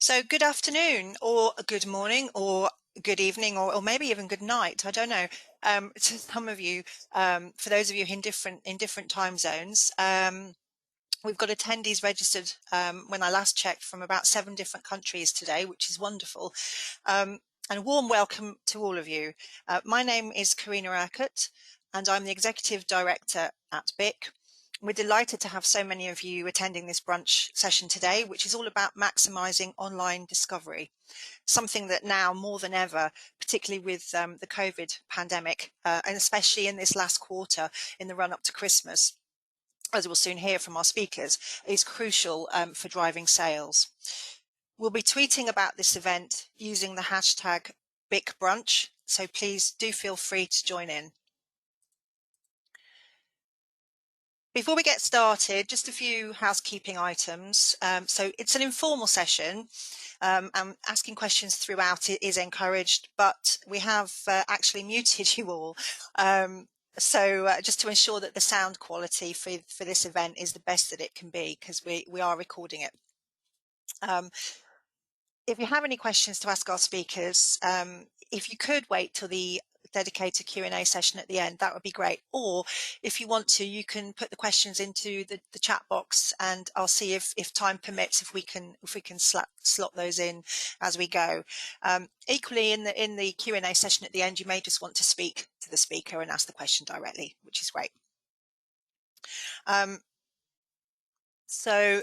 So good afternoon, or good morning, or good evening, or maybe even good night. I don't know. To some of you, for those of you in different time zones, we've got attendees registered when I last checked from about 7 different countries today, which is wonderful. And a warm welcome to all of you. My name is Karina Urquhart, and I'm the Executive Director at BIC. We're delighted to have so many of you attending this brunch session today, which is all about maximising online discovery, something that now more than ever, particularly with the COVID pandemic, and especially in this last quarter in the run up to Christmas, as we'll soon hear from our speakers, is crucial for driving sales. We'll be tweeting about this event using the hashtag BIC Brunch, so please do feel free to join in. Before we get started, just a few housekeeping items. So it's an informal session, and asking questions throughout it is encouraged, but we have actually muted you all. So just to ensure that the sound quality for this event is the best that it can be, because we are recording it. If you have any questions to ask our speakers, if you could wait till the dedicated Q&A session at the end, that would be great. Or if you want to, you can put the questions into the chat box, and I'll see if time permits, if we can slot those in as we go. Equally, in the Q&A session at the end, you may just want to speak to the speaker and ask the question directly, which is great. So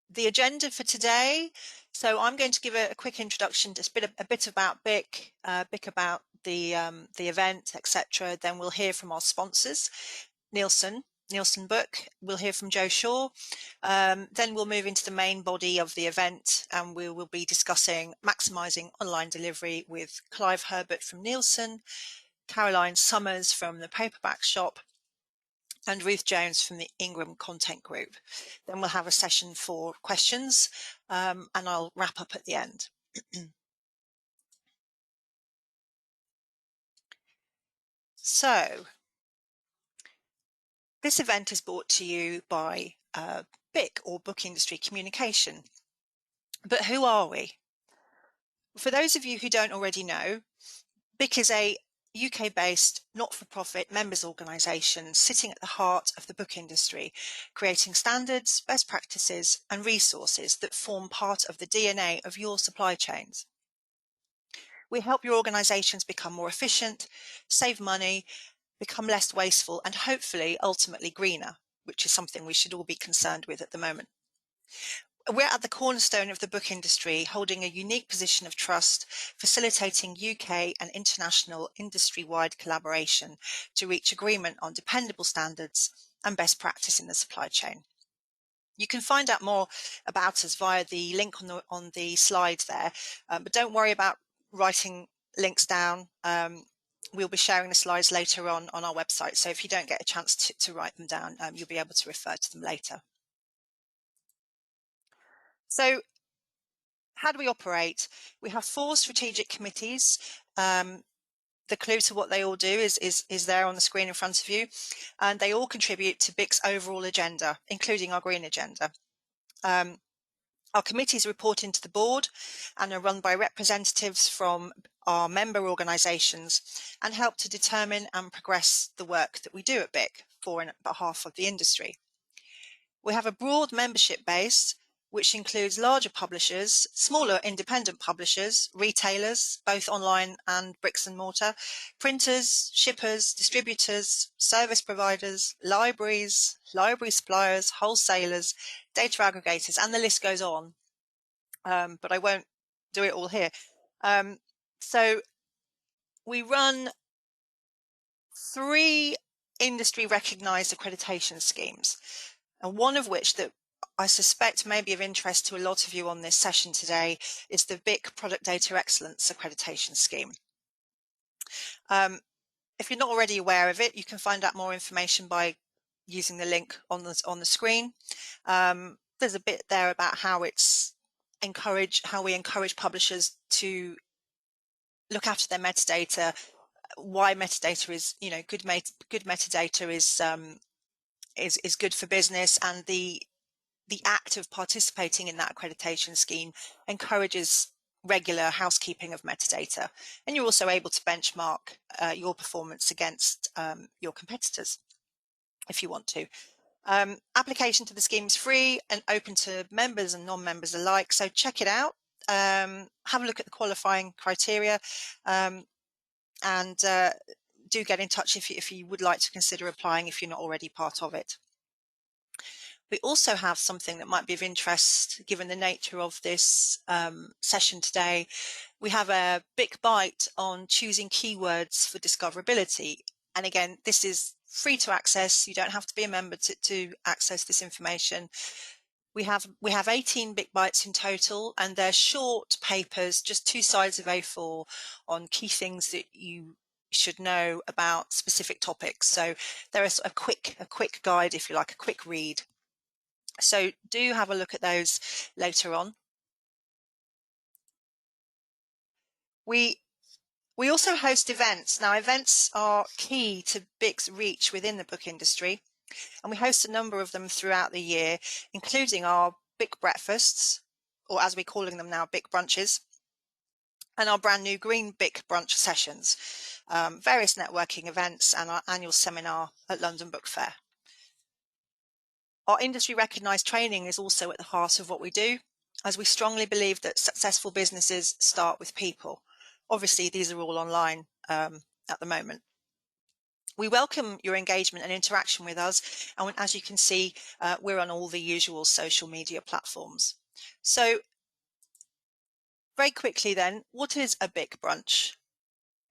the agenda for today. So I'm going to give a quick introduction, just a bit about BIC, BIC about the event, etc. Then we'll hear from our sponsors, Nielsen Book. We'll hear from Joe Shaw. Then we'll move into the main body of the event, and we will be discussing maximising online delivery with Clive Herbert from Nielsen, Caroline Summers from the Paperback Shop, and Ruth Jones from the Ingram Content Group. Then we'll have a session for questions, and I'll wrap up at the end. So, this event is brought to you by BIC, or Book Industry Communication. But who are we? For those of you who don't already know, BIC is a UK-based, not-for-profit members organisation sitting at the heart of the book industry, creating standards, best practices and resources that form part of the DNA of your supply chains. We help your organisations become more efficient, save money, become less wasteful, and hopefully ultimately greener, which is something we should all be concerned with at the moment. We're at the cornerstone of the book industry, holding a unique position of trust, facilitating UK and international industry-wide collaboration to reach agreement on dependable standards and best practice in the supply chain. You can find out more about us via the link on the slide there, but don't worry about writing links down. We'll be sharing the slides later on our website, so if you don't get a chance to write them down, you'll be able to refer to them later. So how do we operate? We have 4 strategic committees. The clue to what they all do is there on the screen in front of you, and they all contribute to BIC's overall agenda, including our green agenda. Our committees report into the board and are run by representatives from our member organisations and help to determine and progress the work that we do at BIC for and on behalf of the industry. We have a broad membership base, which includes larger publishers, smaller independent publishers, retailers, both online and bricks and mortar, printers, shippers, distributors, service providers, libraries, library suppliers, wholesalers, data aggregators, and the list goes on. But I won't do it all here. So we run 3 industry recognised accreditation schemes, and one of which that I suspect may be of interest to a lot of you on this session today is the BIC Product Data Excellence Accreditation Scheme. If you're not already aware of it, you can find out more information by using the link on the screen. There's a bit there about how we encourage publishers to look after their metadata, why metadata is, good metadata is good for business, and the the act of participating in that accreditation scheme encourages regular housekeeping of metadata, and you're also able to benchmark your performance against your competitors if you want to. Application to the scheme is free and open to members and non-members alike, so check it out. Have a look at the qualifying criteria, and do get in touch if you would like to consider applying if you're not already part of it. We also have something that might be of interest given the nature of this session today. We have a BIC Bite on choosing keywords for discoverability. And again, this is free to access. You don't have to be a member to access this information. We have 18 BIC Bites in total, and they're short papers, just 2 sides of A4 on key things that you should know about specific topics. So there is a quick guide, if you like, a quick read. So do have a look at those later on. We also host events. Now, events are key to BIC's reach within the book industry, and we host a number of them throughout the year, including our BIC breakfasts, or as we're calling them now, BIC brunches, and our brand new green BIC brunch sessions, various networking events, and our annual seminar at London Book Fair. Our industry recognised training is also at the heart of what we do, as we strongly believe that successful businesses start with people. Obviously, these are all online at the moment. We welcome your engagement and interaction with us, and as you can see, we're on all the usual social media platforms. So, very quickly then, what is a BIC brunch?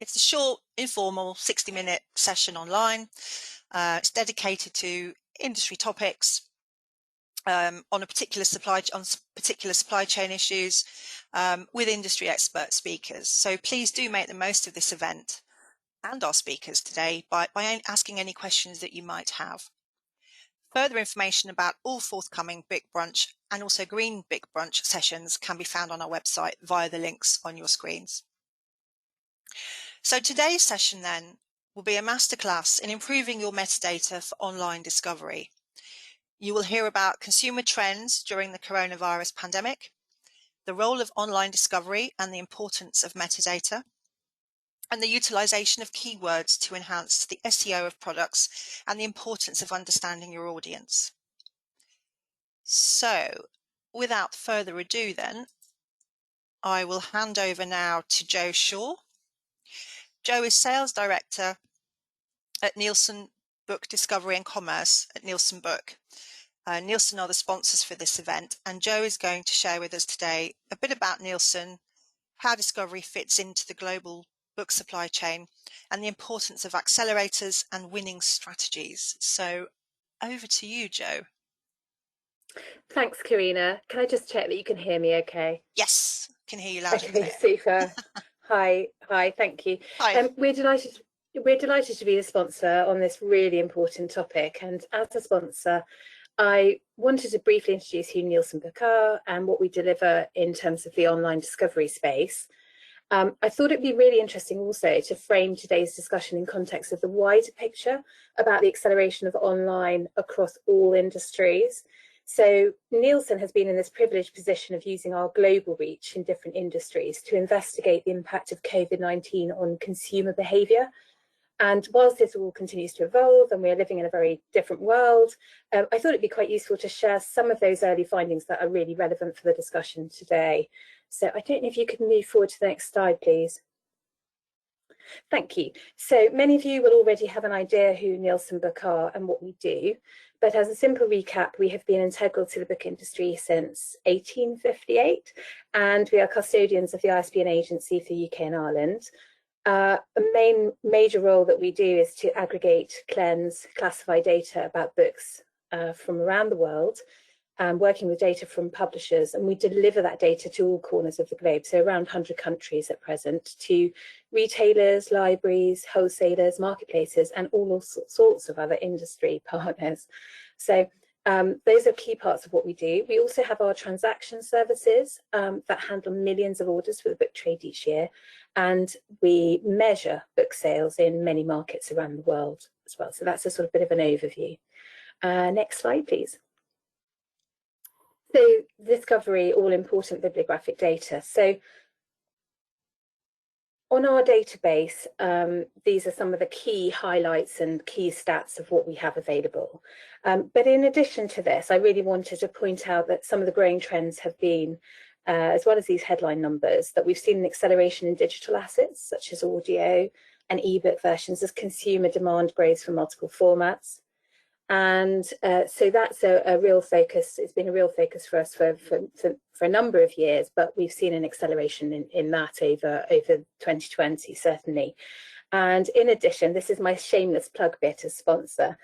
It's a short, informal, 60-minute session online. It's dedicated to industry topics, on particular supply chain issues, with industry expert speakers. So please do make the most of this event and our speakers today by asking any questions that you might have. Further information about all forthcoming BIC Brunch and also green BIC Brunch sessions can be found on our website via the links on your screens. So today's session then will be a masterclass in improving your metadata for online discovery. You will hear about consumer trends during the coronavirus pandemic, the role of online discovery and the importance of metadata, and the utilisation of keywords to enhance the SEO of products and the importance of understanding your audience. So, without further ado then, I will hand over now to Jo Shaw. Jo is Sales Director at Nielsen Book Discovery and Commerce at Nielsen Book. Nielsen are the sponsors for this event, and Jo is going to share with us today a bit about Nielsen, how discovery fits into the global book supply chain, and the importance of accelerators and winning strategies. So over to you, Jo. Thanks, Karina. Can I just check that you can hear me okay? Yes, can hear you loud and clear. Super. Hi, thank you. Hi. We're delighted to be the sponsor on this really important topic, and as a sponsor, I wanted to briefly introduce who Nielsen Book are and what we deliver in terms of the online discovery space. I thought it'd be really interesting also to frame today's discussion in context of the wider picture about the acceleration of online across all industries. So Nielsen has been in this privileged position of using our global reach in different industries to investigate the impact of COVID-19 on consumer behaviour. And whilst this all continues to evolve and we're living in a very different world, I thought it'd be quite useful to share some of those early findings that are really relevant for the discussion today. So I don't know if you could move forward to the next slide, please. Thank you. So many of you will already have an idea who Nielsen Book are and what we do, but as a simple recap, we have been integral to the book industry since 1858, and we are custodians of the ISBN agency for UK and Ireland. A major role that we do is to aggregate, cleanse, classify data about books from around the world, working with data from publishers, and we deliver that data to all corners of the globe, so around 100 countries at present, to retailers, libraries, wholesalers, marketplaces, and all sorts of other industry partners. So those are key parts of what we do. We also have our transaction services that handle millions of orders for the book trade each year, and we measure book sales in many markets around the world as well. So that's a sort of bit of an overview. Next slide, please. So discovery, all important bibliographic data. So on our database, these are some of the key highlights and key stats of what we have available. But in addition to this, I really wanted to point out that some of the growing trends have been, as well as these headline numbers, that we've seen an acceleration in digital assets, such as audio and ebook versions, as consumer demand grows for multiple formats. And so that's a real focus. It's been a real focus for us for a number of years, but we've seen an acceleration in that over 2020, certainly. And in addition, this is my shameless plug bit as sponsor,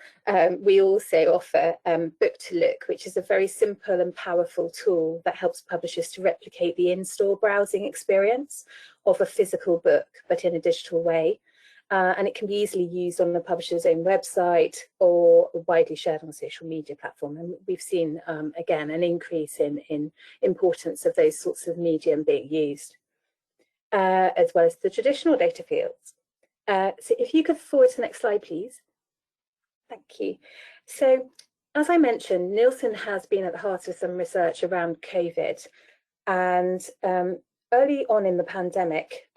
we also offer Book to Look, which is a very simple and powerful tool that helps publishers to replicate the in-store browsing experience of a physical book, but in a digital way. And it can be easily used on the publisher's own website or widely shared on a social media platform. And we've seen, again, an increase in importance of those sorts of medium being used, as well as the traditional data fields. So if you could forward to the next slide, please. Thank you. So as I mentioned, Nielsen has been at the heart of some research around COVID. And early on in the pandemic,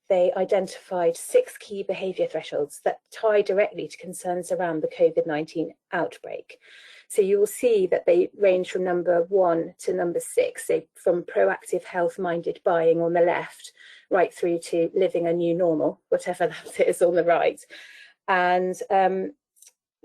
they identified 6 key behaviour thresholds that tie directly to concerns around the COVID-19 outbreak. So you will see that they range from number 1 to number 6, so from proactive health-minded buying on the left, right through to living a new normal, whatever that is on the right. And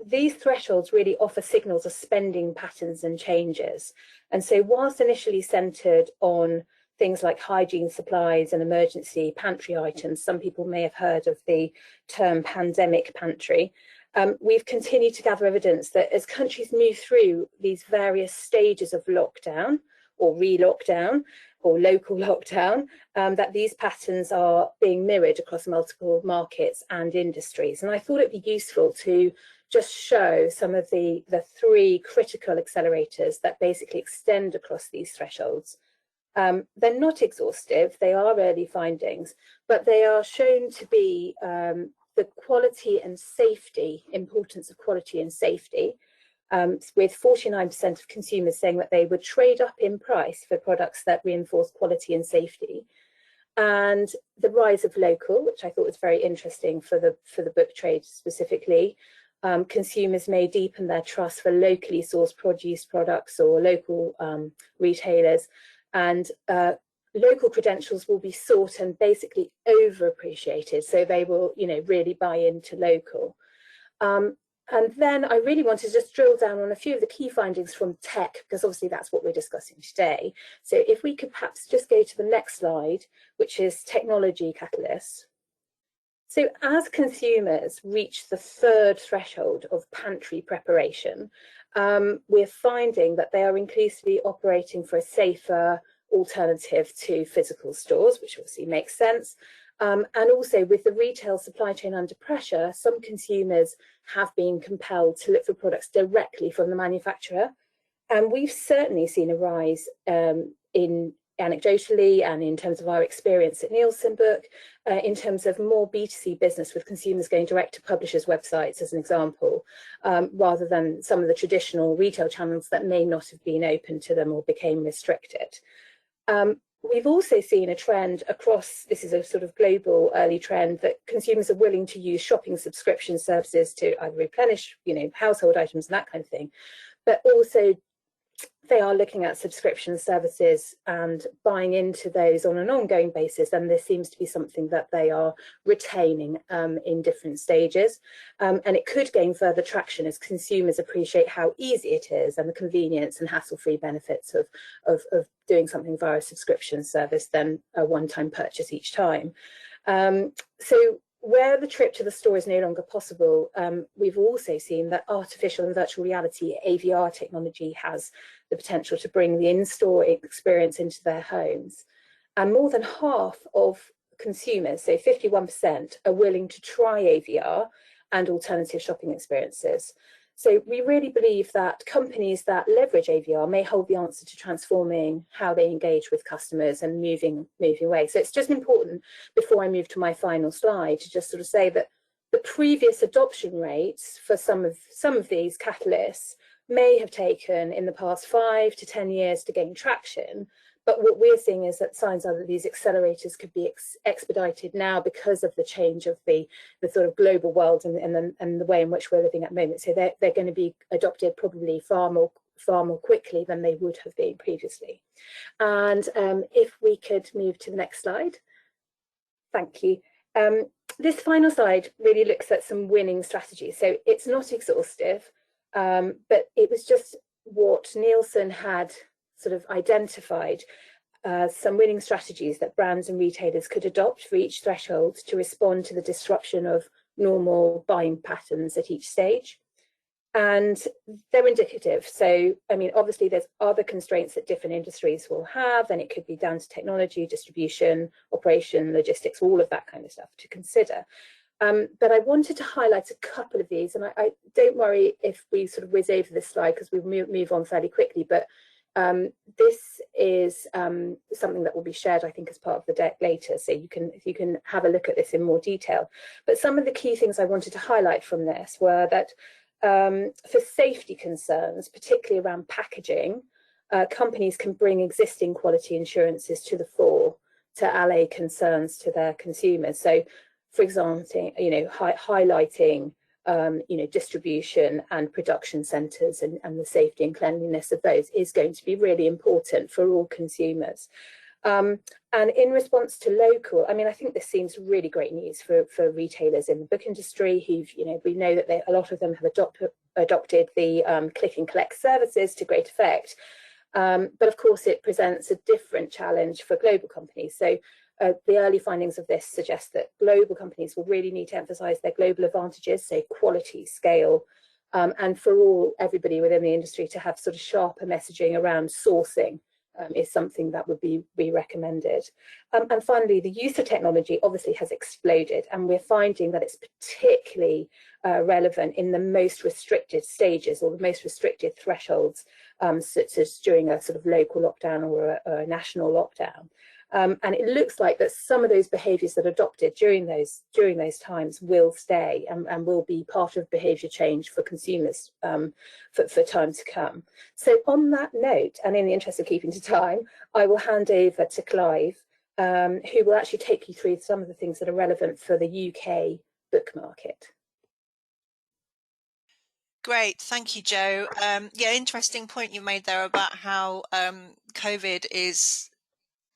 these thresholds really offer signals of spending patterns and changes. And so whilst initially centred on things like hygiene supplies and emergency pantry items, some people may have heard of the term pandemic pantry, we've continued to gather evidence that as countries move through these various stages of lockdown or re-lockdown or local lockdown, that these patterns are being mirrored across multiple markets and industries. And I thought it'd be useful to just show some of the 3 critical accelerators that basically extend across these thresholds. They're not exhaustive, they are early findings, but they are shown to be the quality and safety, importance of quality and safety, with 49% of consumers saying that they would trade up in price for products that reinforce quality and safety. And the rise of local, which I thought was very interesting for the book trade specifically. Consumers may deepen their trust for locally sourced produce products or local retailers. And local credentials will be sought and basically overappreciated. So they will, really buy into local. And then I really want to just drill down on a few of the key findings from tech, because obviously that's what we're discussing today. So if we could perhaps just go to the next slide, which is technology catalysts. So as consumers reach the 3rd threshold of pantry preparation, we're finding that they are increasingly operating for a safer alternative to physical stores, which obviously makes sense. And also with the retail supply chain under pressure, some consumers have been compelled to look for products directly from the manufacturer. And we've certainly seen a rise in anecdotally and in terms of our experience at Nielsen Book, in terms of more B2C business with consumers going direct to publishers' websites, as an example, rather than some of the traditional retail channels that may not have been open to them or became restricted. We've also seen a trend across, this is a sort of global early trend, that consumers are willing to use shopping subscription services to either replenish, household items and that kind of thing, but also they are looking at subscription services and buying into those on an ongoing basis, and this seems to be something that they are retaining in different stages. And it could gain further traction as consumers appreciate how easy it is and the convenience and hassle-free benefits of doing something via a subscription service than a one-time purchase each time. So where the trip to the store is no longer possible, we've also seen that artificial and virtual reality, AVR technology, has the potential to bring the in-store experience into their homes. And more than half of consumers, so 51%, are willing to try AVR and alternative shopping experiences. So we really believe that companies that leverage AVR may hold the answer to transforming how they engage with customers and moving away. So it's just important, before I move to my final slide, to just sort of say that the previous adoption rates for some of these catalysts may have taken in the past 5 to 10 years to gain traction. But what we're seeing is that signs are that these accelerators could be expedited now because of the change of the sort of global world and the way in which we're living at the moment. So they're going to be adopted probably far more quickly than they would have been previously. And if we could move to the next slide. Thank you. This final slide really looks at some winning strategies. So it's not exhaustive, but it was just what Nielsen had sort of identified, some winning strategies that brands and retailers could adopt for each threshold to respond to the disruption of normal buying patterns at each stage. And they're indicative. So, I mean, obviously there's other constraints that different industries will have, and it could be down to technology, distribution, operation, logistics, all of that kind of stuff to consider. But I wanted to highlight a couple of these, and I don't worry if we sort of whiz over this slide because we move on fairly quickly, but this is something that will be shared, I think, as part of the deck later, so you can have a look at this in more detail. But some of the key things I wanted to highlight from this were that for safety concerns, particularly around packaging, companies can bring existing quality assurances to the fore to allay concerns to their consumers. So, for example, highlighting distribution and production centres and the safety and cleanliness of those is going to be really important for all consumers. And in response to local, I mean, I think this seems really great news for retailers in the book industry who've, we know that a lot of them have adopted the click and collect services to great effect. But of course, it presents a different challenge for global companies. So the early findings of this suggest that global companies will really need to emphasize their global advantages, so quality, scale, and for everybody within the industry to have sort of sharper messaging around sourcing is something that would be recommended. And finally, the use of technology obviously has exploded, and we're finding that it's particularly relevant in the most restricted stages or the most restricted thresholds, such as during a sort of local lockdown or a national lockdown. And it looks like that some of those behaviours that are adopted during those times will stay and will be part of behaviour change for consumers for time to come. So on that note, and in the interest of keeping to time, I will hand over to Clive, who will actually take you through some of the things that are relevant for the UK book market. Great, thank you, Jo. Yeah, interesting point you made there about how COVID is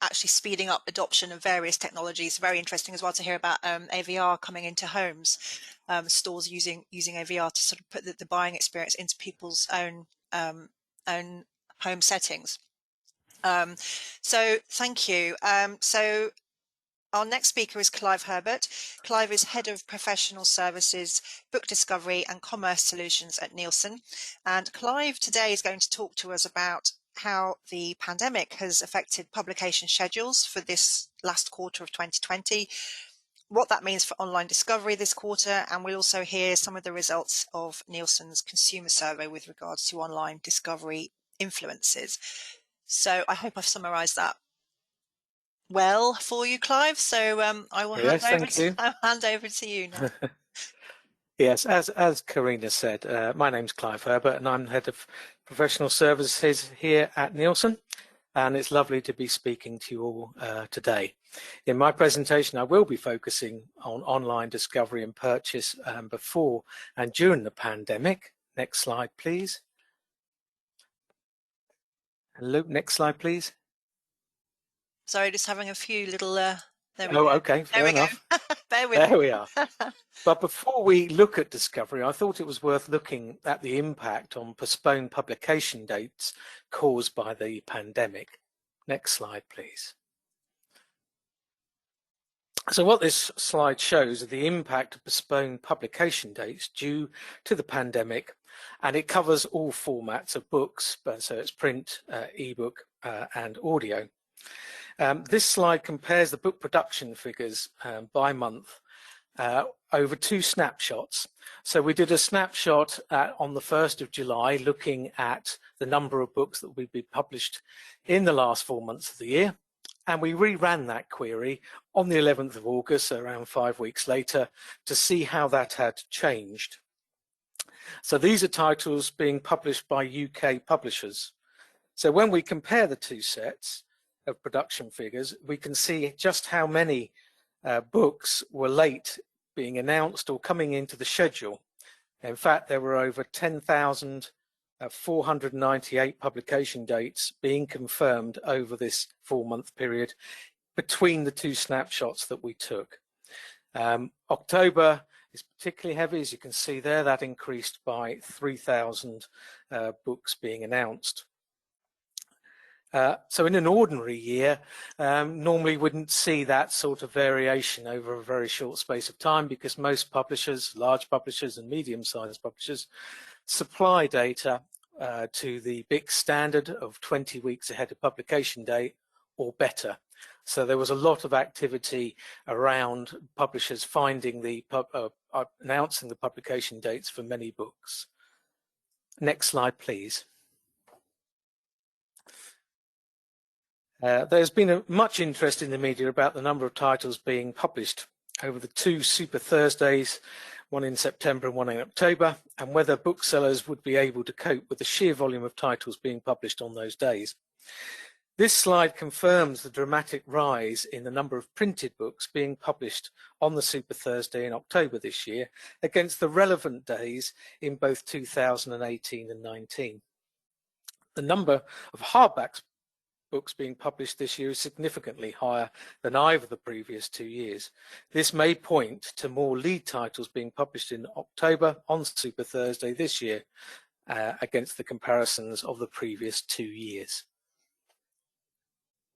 actually speeding up adoption of various technologies. Very interesting as well to hear about AVR coming into homes, stores using AVR to sort of put the buying experience into people's own home settings. So thank you. So our next speaker is Clive Herbert. Clive is Head of Professional Services, Book Discovery and Commerce Solutions at Nielsen. And Clive today is going to talk to us about how the pandemic has affected publication schedules for this last quarter of 2020, what that means for online discovery this quarter, and we'll also hear some of the results of Nielsen's consumer survey with regards to online discovery influences. So I hope I've summarised that well for you, Clive. So I will hand over to you now. Yes, as Karina said, my name's Clive Herbert and I'm Head of Professional Services here at Nielsen, and it's lovely to be speaking to you all today. In my presentation, I will be focusing on online discovery and purchase before and during the pandemic. Next slide, please. And Luke, next slide, please. Sorry, just having a few little... there we go. Okay, fair enough. Bear with me. There we are. But before we look at discovery, I thought it was worth looking at the impact on postponed publication dates caused by the pandemic. Next slide, please. So what this slide shows is the impact of postponed publication dates due to the pandemic, and it covers all formats of books, so it's print, ebook, and audio. This slide compares the book production figures by month over two snapshots. So we did a snapshot on the 1st of July looking at the number of books that would be published in the last 4 months of the year, and we reran that query on the 11th of August, so around 5 weeks later, to see how that had changed. So these are titles being published by UK publishers. So when we compare the two sets of production figures, we can see just how many books were late being announced or coming into the schedule. In fact, there were over 10,498 publication dates being confirmed over this 4-month period between the two snapshots that we took. October is particularly heavy, as you can see there. That increased by 3,000 books being announced. So in an ordinary year, normally wouldn't see that sort of variation over a very short space of time, because most publishers, large publishers and medium-sized publishers, supply data to the BIC standard of 20 weeks ahead of publication date or better. So there was a lot of activity around publishers finding the announcing the publication dates for many books. Next slide, please. There's been much interest in the media about the number of titles being published over the 2 Super Thursdays, one in September and one in October, and whether booksellers would be able to cope with the sheer volume of titles being published on those days. This slide confirms the dramatic rise in the number of printed books being published on the Super Thursday in October this year against the relevant days in both 2018 and 19. The number of hardback books being published this year is significantly higher than either the previous 2 years. This may point to more lead titles being published in October on Super Thursday this year against the comparisons of the previous 2 years.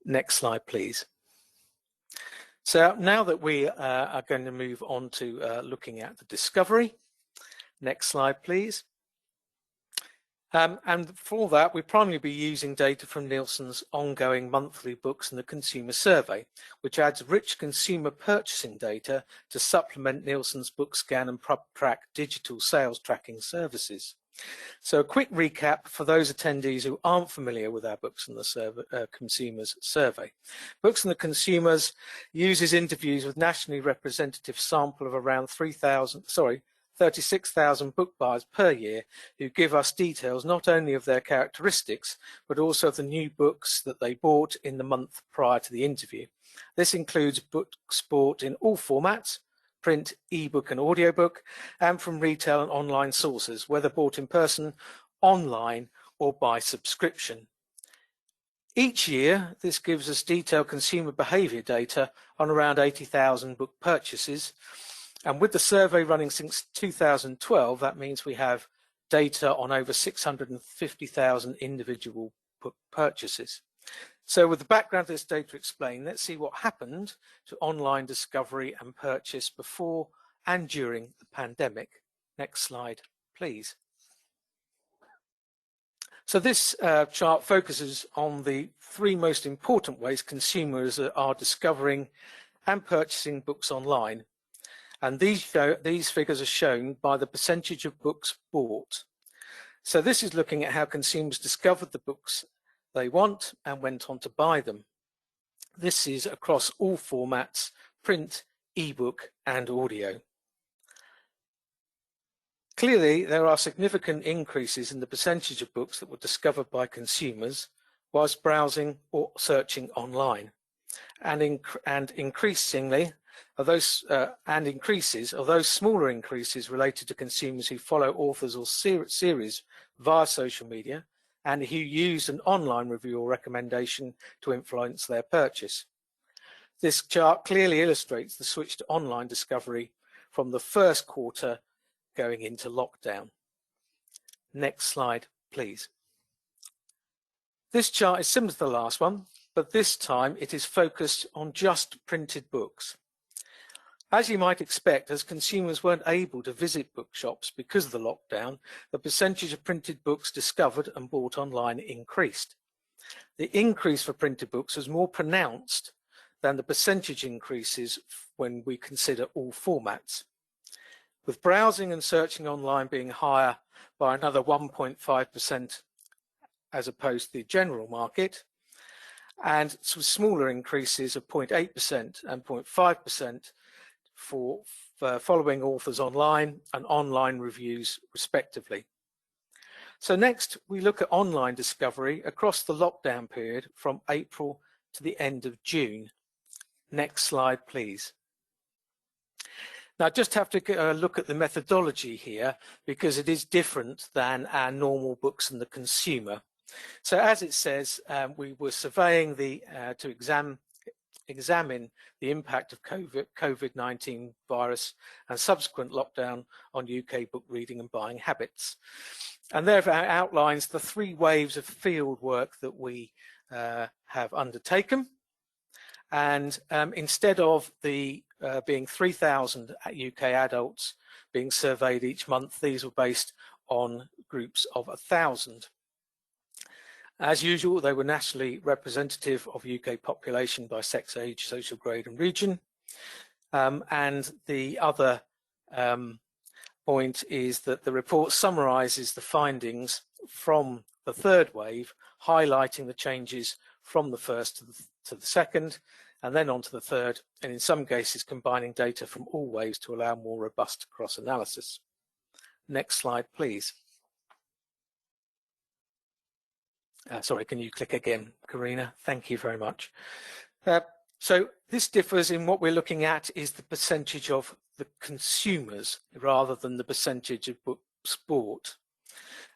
Next slide, please. So now that we are going to move on to looking at the discovery. Next slide, please. And for that, we'll primarily be using data from Nielsen's ongoing monthly Books and the Consumer Survey, which adds rich consumer purchasing data to supplement Nielsen's Book Scan and PubTrack digital sales tracking services. So a quick recap for those attendees who aren't familiar with our Books and the Consumers Survey. Books and the Consumers uses interviews with nationally representative sample of around 36,000 book buyers per year, who give us details not only of their characteristics, but also of the new books that they bought in the month prior to the interview. This includes books bought in all formats, print, ebook and audiobook, and from retail and online sources, whether bought in person, online or by subscription. Each year, this gives us detailed consumer behaviour data on around 80,000 book purchases. And with the survey running since 2012, that means we have data on over 650,000 individual book purchases. So with the background of this data explained, let's see what happened to online discovery and purchase before and during the pandemic. Next slide, please. So this chart focuses on the 3 most important ways consumers are discovering and purchasing books online. And these figures are shown by the percentage of books bought. So this is looking at how consumers discovered the books they want and went on to buy them. This is across all formats, print, ebook and audio. Clearly, there are significant increases in the percentage of books that were discovered by consumers whilst browsing or searching online. And increasingly, those smaller increases related to consumers who follow authors or series via social media and who use an online review or recommendation to influence their purchase. This chart clearly illustrates the switch to online discovery from the first quarter going into lockdown. Next slide, please. This chart is similar to the last one, but this time it is focused on just printed books. As you might expect, as consumers weren't able to visit bookshops because of the lockdown, the percentage of printed books discovered and bought online increased. The increase for printed books was more pronounced than the percentage increases when we consider all formats, with browsing and searching online being higher by another 1.5% as opposed to the general market, and some smaller increases of 0.8% and 0.5% for following authors online and online reviews respectively. So next we look at online discovery across the lockdown period from April to the end of June. Next slide please. Now just have to look at the methodology here because it is different than our normal books and the consumer. So as it says, we were surveying to examine the impact of COVID-19 virus and subsequent lockdown on UK book reading and buying habits. And there outlines the 3 waves of field work that we have undertaken. And instead of the being 3,000 UK adults being surveyed each month, these were based on groups of 1,000. As usual, they were nationally representative of UK population by sex, age, social grade and region. And the other point is that the report summarises the findings from the 3rd wave, highlighting the changes from the 1st to the 2nd, and then on to the 3rd, and in some cases combining data from all waves to allow more robust cross-analysis. Next slide, please. Sorry, can you click again, Karina? Thank you very much. So this differs in what we're looking at is the percentage of the consumers rather than the percentage of books bought.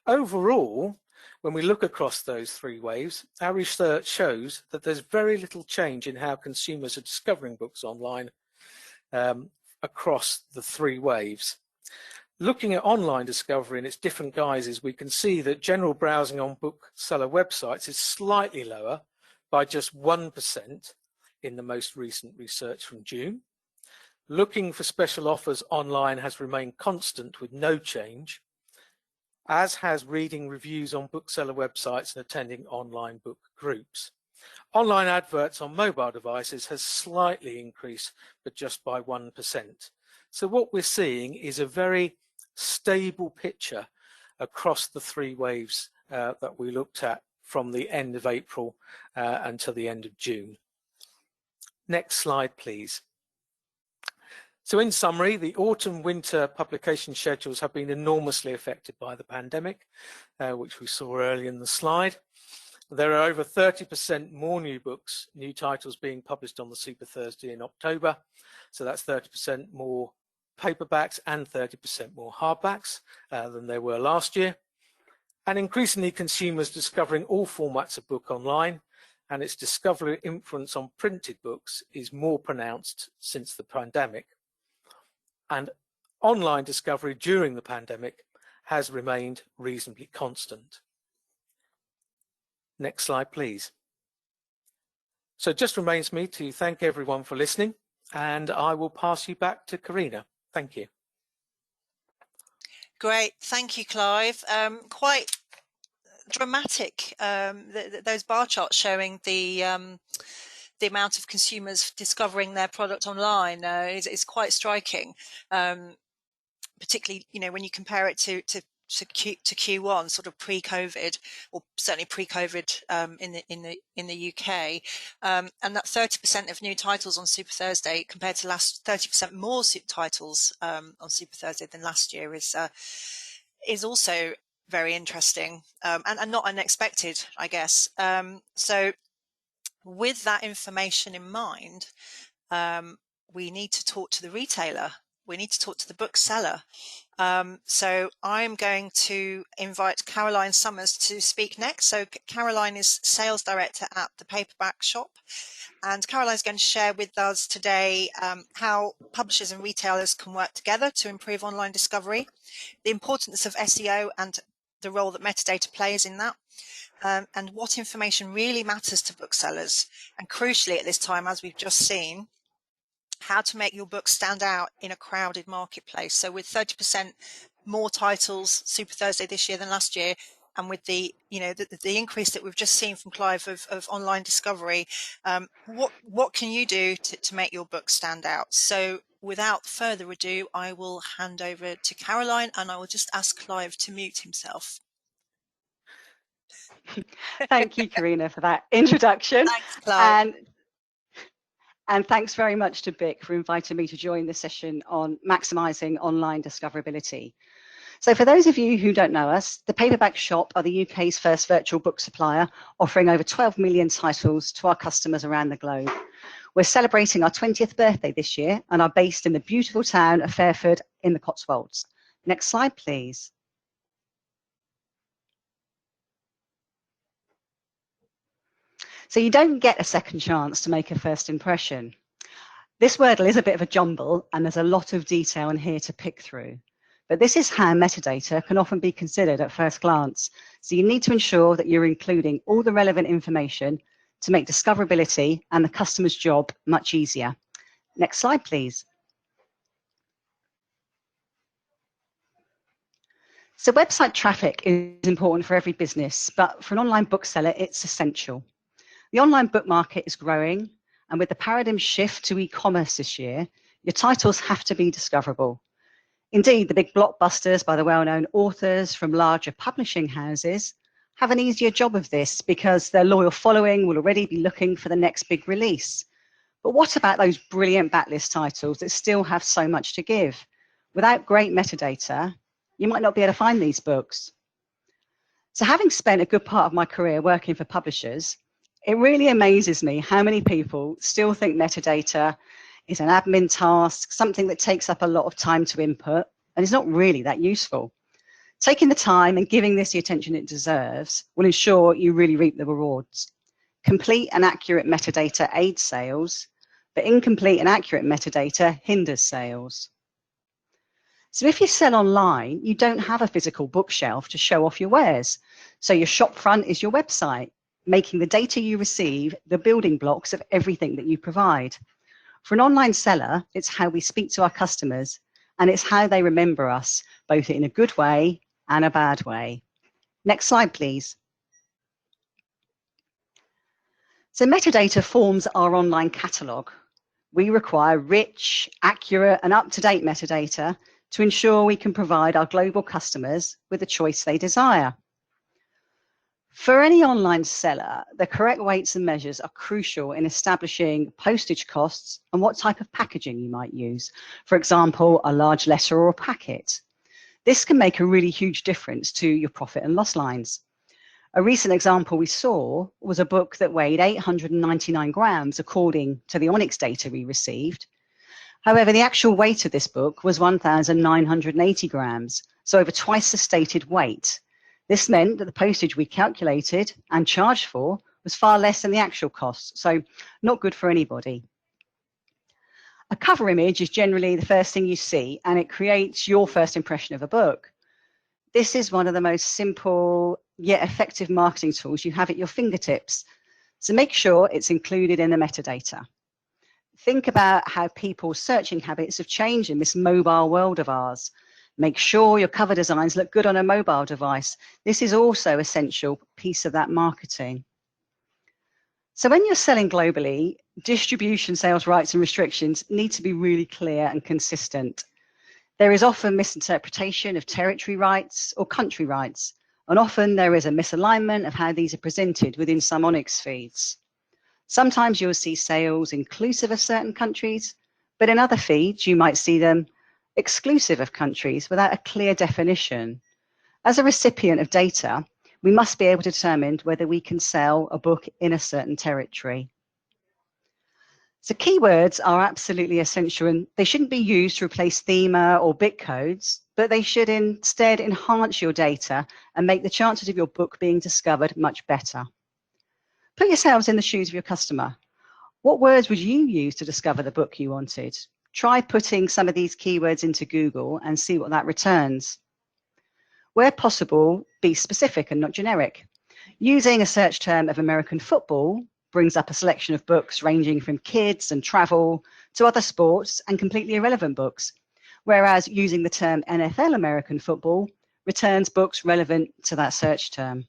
Overall, when we look across those 3 waves, our research shows that there's very little change in how consumers are discovering books online across the 3 waves. Looking at online discovery in its different guises, we can see that general browsing on bookseller websites is slightly lower by just 1% in the most recent research from June. Looking for special offers online has remained constant with no change, as has reading reviews on bookseller websites and attending online book groups. Online adverts on mobile devices has slightly increased, but just by 1%. So what we're seeing is a very stable picture across the 3 waves that we looked at from the end of April until the end of June. Next slide, please. So in summary, the autumn-winter publication schedules have been enormously affected by the pandemic, which we saw earlier in the slide. There are over 30% more new titles being published on the Super Thursday in October. So that's 30% more paperbacks and 30% more hardbacks than there were last year. And increasingly consumers discovering all formats of book online, and its discovery influence on printed books is more pronounced since the pandemic. And online discovery during the pandemic has remained reasonably constant. Next slide, please. So it just remains me to thank everyone for listening, and I will pass you back to Karina. Thank you. Great, thank you, Clive. Quite dramatic, those bar charts showing the amount of consumers discovering their product online is quite striking, particularly when you compare it to Q1, sort of pre-COVID, or certainly pre-COVID in the UK, and that 30% of new titles on Super Thursday compared to 30% more titles on Super Thursday than last year is also very interesting and not unexpected, I guess. So with that information in mind, we need to talk to the retailer. We need to talk to the bookseller. So I'm going to invite Caroline Summers to speak next. So Caroline is Sales Director at the Paperback Shop. And Caroline's going to share with us today how publishers and retailers can work together to improve online discovery, the importance of SEO and the role that metadata plays in that, and what information really matters to booksellers. And crucially at this time, as we've just seen, how to make your book stand out in a crowded marketplace. So with 30% more titles Super Thursday this year than last year, and with the the increase that we've just seen from Clive of online discovery, what can you do to make your book stand out? So without further ado, I will hand over to Caroline, and I will just ask Clive to mute himself. Thank you, Karina, for that introduction. Thanks, Clive. And thanks very much to BIC for inviting me to join the session on maximising online discoverability. So for those of you who don't know us, the Paperback Shop are the UK's first virtual book supplier, offering over 12 million titles to our customers around the globe. We're celebrating our 20th birthday this year and are based in the beautiful town of Fairford in the Cotswolds. Next slide, please. So you don't get a second chance to make a first impression. This Wordle is a bit of a jumble and there's a lot of detail in here to pick through. But this is how metadata can often be considered at first glance. So you need to ensure that you're including all the relevant information to make discoverability and the customer's job much easier. Next slide, please. So website traffic is important for every business, but for an online bookseller, it's essential. The online book market is growing, and with the paradigm shift to e-commerce this year, your titles have to be discoverable. Indeed, the big blockbusters by the well-known authors from larger publishing houses have an easier job of this because their loyal following will already be looking for the next big release. But what about those brilliant backlist titles that still have so much to give? Without great metadata, you might not be able to find these books. So having spent a good part of my career working for publishers, it really amazes me how many people still think metadata is an admin task, something that takes up a lot of time to input, and is not really that useful. Taking the time and giving this the attention it deserves will ensure you really reap the rewards. Complete and accurate metadata aids sales, but incomplete and accurate metadata hinders sales. So if you sell online, you don't have a physical bookshelf to show off your wares. So your shop front is your website, making the data you receive the building blocks of everything that you provide. For an online seller, it's how we speak to our customers, and it's how they remember us, both in a good way and a bad way. Next slide, please. So metadata forms our online catalogue. We require rich, accurate, and up-to-date metadata to ensure we can provide our global customers with the choice they desire. For any online seller, the correct weights and measures are crucial in establishing postage costs and what type of packaging you might use. For example, a large letter or a packet. This can make a really huge difference to your profit and loss lines. A recent example we saw was a book that weighed 899 grams according to the ONIX data we received. However, the actual weight of this book was 1,980 grams, so over twice the stated weight. This meant that the postage we calculated and charged for was far less than the actual cost, so not good for anybody. A cover image is generally the first thing you see, and it creates your first impression of a book. This is one of the most simple yet effective marketing tools you have at your fingertips, so make sure it's included in the metadata. Think about how people's searching habits have changed in this mobile world of ours. Make sure your cover designs look good on a mobile device. This is also an essential piece of that marketing. So when you're selling globally, distribution, sales rights and restrictions need to be really clear and consistent. There is often misinterpretation of territory rights or country rights, and often there is a misalignment of how these are presented within some ONIX feeds. Sometimes you'll see sales inclusive of certain countries, but in other feeds you might see them exclusive of countries without a clear definition. As a recipient of data, we must be able to determine whether we can sell a book in a certain territory. So keywords are absolutely essential, and they shouldn't be used to replace thema or bit codes, but they should instead enhance your data and make the chances of your book being discovered much better. Put yourselves in the shoes of your customer. What words would you use to discover the book you wanted? Try putting some of these keywords into Google and see what that returns. Where possible, be specific and not generic. Using a search term of American football brings up a selection of books ranging from kids and travel to other sports and completely irrelevant books, whereas using the term NFL American football returns books relevant to that search term.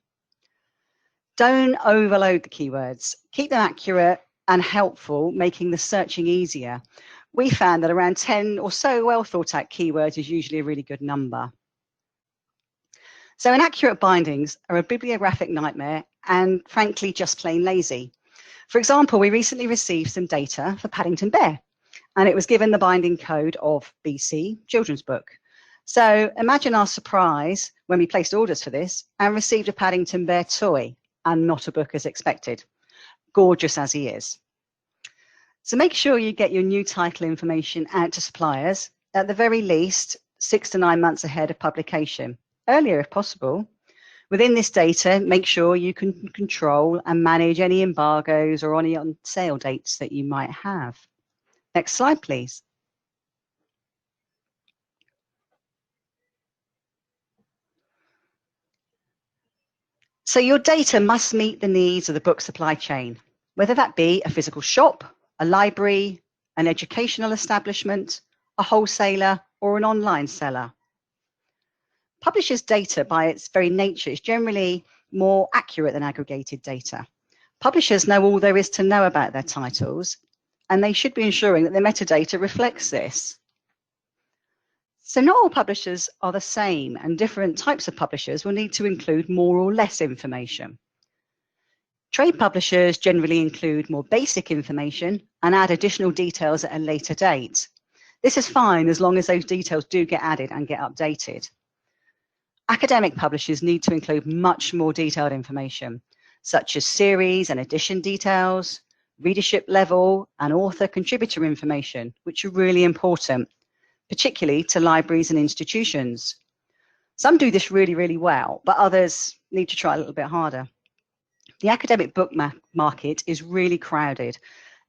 Don't overload the keywords. Keep them accurate and helpful, making the searching easier. We found that around 10 or so well thought out keywords is usually a really good number. So inaccurate bindings are a bibliographic nightmare and frankly just plain lazy. For example, we recently received some data for Paddington Bear, and it was given the binding code of BC Children's Book. So imagine our surprise when we placed orders for this and received a Paddington Bear toy and not a book as expected, gorgeous as he is. So make sure you get your new title information out to suppliers, at the very least 6 to 9 months ahead of publication, earlier if possible. Within this data, make sure you can control and manage any embargoes or any on sale dates that you might have. Next slide, please. So your data must meet the needs of the book supply chain, whether that be a physical shop, a library, an educational establishment, a wholesaler, or an online seller. Publishers' data, by its very nature, is generally more accurate than aggregated data. Publishers know all there is to know about their titles, and they should be ensuring that their metadata reflects this. So not all publishers are the same, and different types of publishers will need to include more or less information. Trade publishers generally include more basic information and add additional details at a later date. This is fine as long as those details do get added and get updated. Academic publishers need to include much more detailed information, such as series and edition details, readership level, and author contributor information, which are really important, particularly to libraries and institutions. Some do this really, really well, but others need to try a little bit harder. The academic book market is really crowded,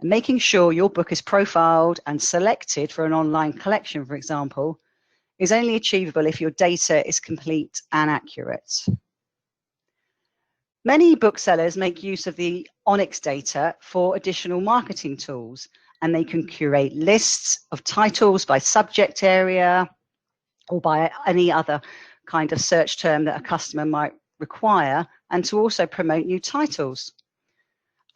and making sure your book is profiled and selected for an online collection, for example, is only achievable if your data is complete and accurate. Many booksellers make use of the ONIX data for additional marketing tools, and they can curate lists of titles by subject area or by any other kind of search term that a customer might require, and to also promote new titles.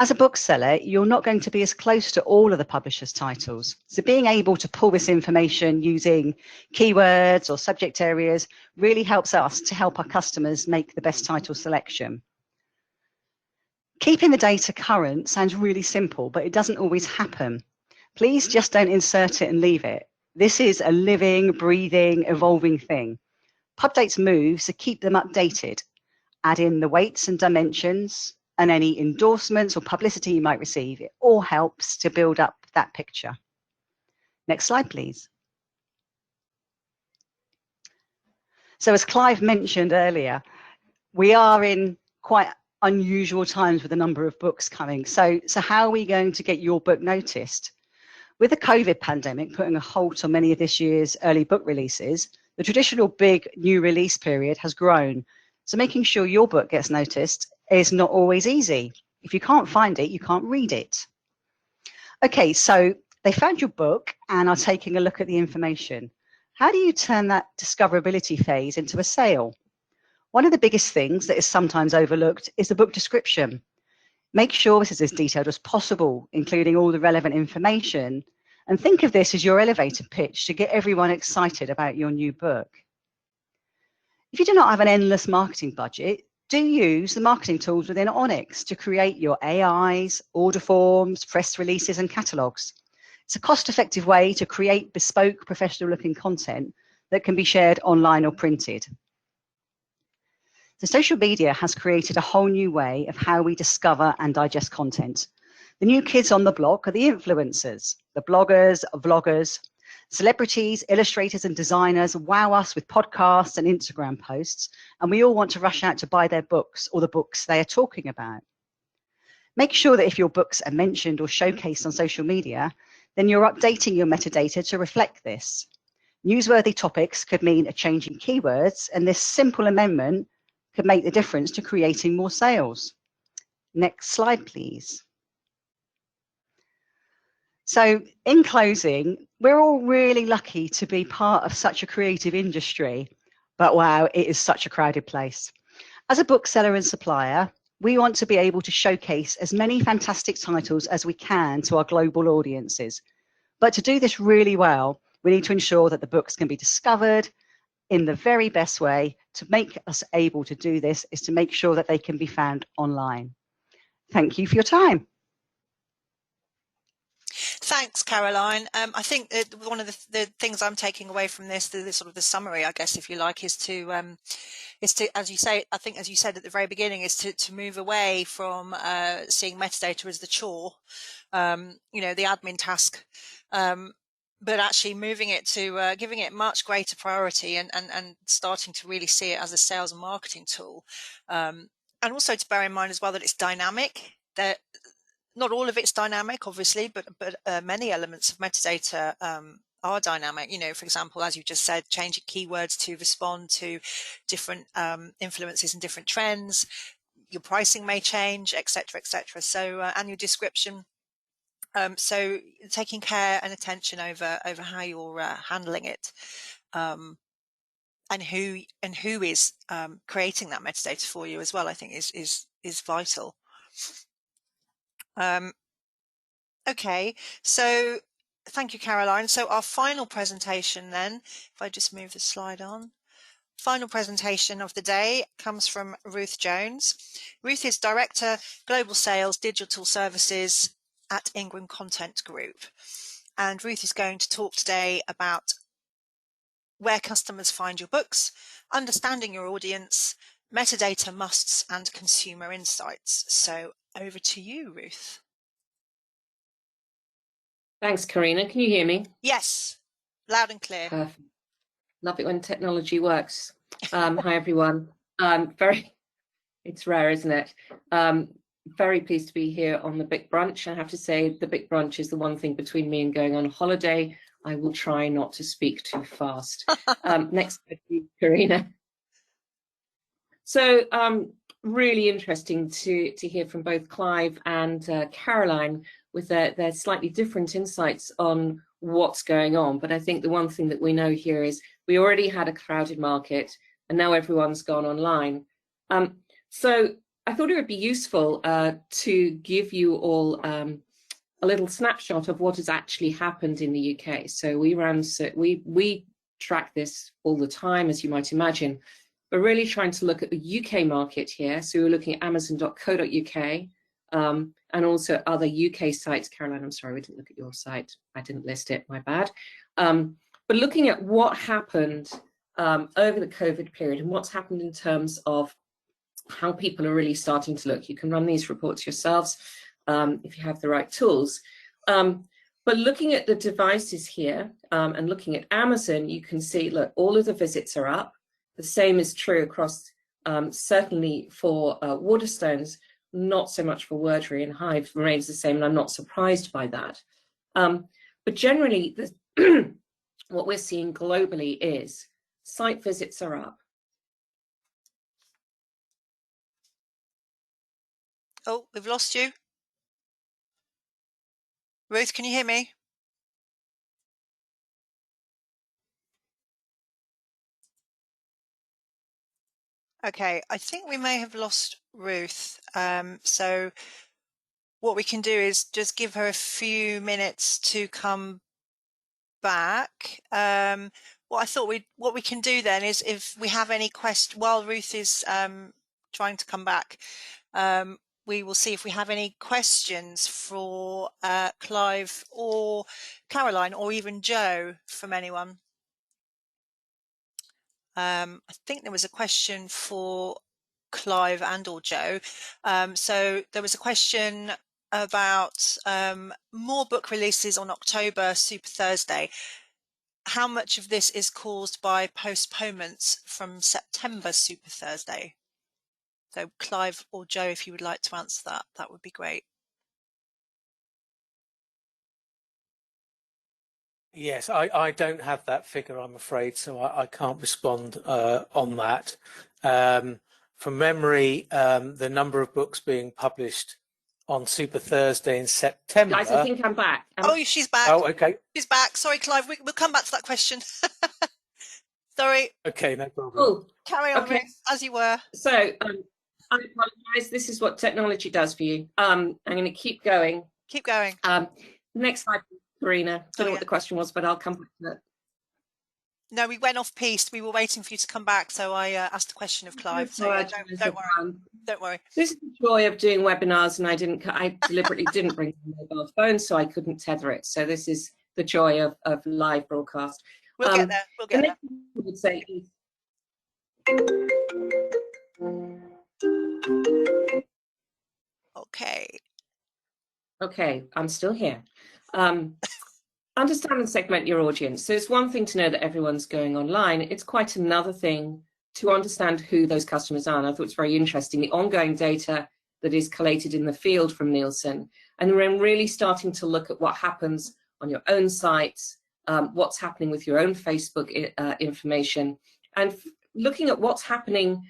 As a bookseller, you're not going to be as close to all of the publishers' titles. So being able to pull this information using keywords or subject areas really helps us to help our customers make the best title selection. Keeping the data current sounds really simple, but it doesn't always happen. Please just don't insert it and leave it. This is a living, breathing, evolving thing. Pub dates move, so keep them updated. Add in the weights and dimensions, and any endorsements or publicity you might receive. It all helps to build up that picture. Next slide, please. So as Clive mentioned earlier, we are in quite unusual times with the number of books coming. So how are we going to get your book noticed? With the COVID pandemic putting a halt on many of this year's early book releases, the traditional big new release period has grown. So making sure your book gets noticed is not always easy. If you can't find it, you can't read it. Okay, so they found your book and are taking a look at the information. How do you turn that discoverability phase into a sale? One of the biggest things that is sometimes overlooked is the book description. Make sure this is as detailed as possible, including all the relevant information, and think of this as your elevator pitch to get everyone excited about your new book. If you do not have an endless marketing budget, do use the marketing tools within ONIX to create your AIs, order forms, press releases, and catalogues. It's a cost-effective way to create bespoke, professional-looking content that can be shared online or printed. So social media has created a whole new way of how we discover and digest content. The new kids on the block are the influencers, the bloggers, vloggers. Celebrities, illustrators, and designers wow us with podcasts and Instagram posts, and we all want to rush out to buy their books or the books they are talking about. Make sure that if your books are mentioned or showcased on social media, then you're updating your metadata to reflect this. Newsworthy topics could mean a change in keywords, and this simple amendment could make the difference to creating more sales. Next slide, please. So in closing, we're all really lucky to be part of such a creative industry, but wow, it is such a crowded place. As a bookseller and supplier, we want to be able to showcase as many fantastic titles as we can to our global audiences. But to do this really well, we need to ensure that the books can be discovered in the very best way. To make us able to do this is to make sure that they can be found online. Thank you for your time. Thanks, Caroline. I think that one of the things I'm taking away from this, the sort of the summary, I guess, if you like, is to, as you say, I think, as you said at the very beginning, is to move away from seeing metadata as the chore, you know, the admin task, but actually moving it to giving it much greater priority and starting to really see it as a sales and marketing tool. And also to bear in mind as well that it's dynamic. That not all of it's dynamic, obviously, but many elements of metadata are dynamic. You know, for example, as you just said, changing keywords to respond to different influences and different trends. Your pricing may change, etc., etc. So, and your description. So, taking care and attention over how you're handling it, and who is creating that metadata for you as well, I think is vital. Okay, so thank you, Caroline. So our final presentation then, if I just move the slide on, final presentation of the day comes from Ruth Jones. Ruth is Director, Global Sales, Digital Services at Ingram Content Group. And Ruth is going to talk today about where customers find your books, understanding your audience, metadata musts, and consumer insights. So over to you, Ruth. Thanks, Karina. Can you hear me? Yes, loud and clear. Perfect. Love it when technology works. Hi, everyone. It's rare, isn't it? Very pleased to be here on the BIC Brunch. I have to say the BIC Brunch is the one thing between me and going on holiday. I will try not to speak too fast. Next, Karina. So really interesting to hear from both Clive and Caroline with their slightly different insights on what's going on. But I think the one thing that we know here is we already had a crowded market and now everyone's gone online. So I thought it would be useful to give you all a little snapshot of what has actually happened in the UK. So we track this all the time, as you might imagine. We're really trying to look at the UK market here. So we're looking at amazon.co.uk and also other UK sites. Caroline, I'm sorry, we didn't look at your site. I didn't list it, my bad. But looking at what happened over the COVID period and what's happened in terms of how people are really starting to look. You can run these reports yourselves if you have the right tools. But looking at the devices here and looking at Amazon, you can see, look, all of the visits are up. The same is true across, certainly for Waterstones, not so much for Wordry, and Hive remains the same, and I'm not surprised by that. But generally, what we're seeing globally is site visits are up. Oh, we've lost you. Ruth, can you hear me? Okay, I think we may have lost Ruth. So what we can do is just give her a few minutes to come back. What we can do then is, if we have any questions while Ruth is trying to come back, we will see if we have any questions for Clive or Caroline or even Joe from anyone. I think there was a question for Clive and or Joe. So there was a question about more book releases on October Super Thursday. How much of this is caused by postponements from September Super Thursday? So Clive or Joe, if you would like to answer that, that would be great. Yes, I don't have that figure, I'm afraid, so I can't respond on that. From memory, the number of books being published on Super Thursday in September. Guys, I think I'm back. Oh, she's back. Oh, okay. She's back. Sorry, Clive, we'll come back to that question. Sorry. Okay, no problem. Oh, Carry on, okay. Ruth, as you were. So I apologize. This is what technology does for you. I'm going to keep going. Keep going. Next slide, Karina. Don't know what the question was, but I'll come back to that. No, we went off piste. We were waiting for you to come back, so I asked the question of Clive. So yeah, don't worry. Don't worry. This is the joy of doing webinars, and I deliberately didn't bring my mobile phone, so I couldn't tether it. So this is the joy of live broadcast. We'll get there. We'll get there. I would say is, okay, I'm still here. Understand and segment your audience. So it's one thing to know that everyone's going online. It's quite another thing to understand who those customers are. And I thought it's very interesting, the ongoing data that is collated in the field from Nielsen. And we're really starting to look at what happens on your own sites, what's happening with your own Facebook information, and looking at what's happening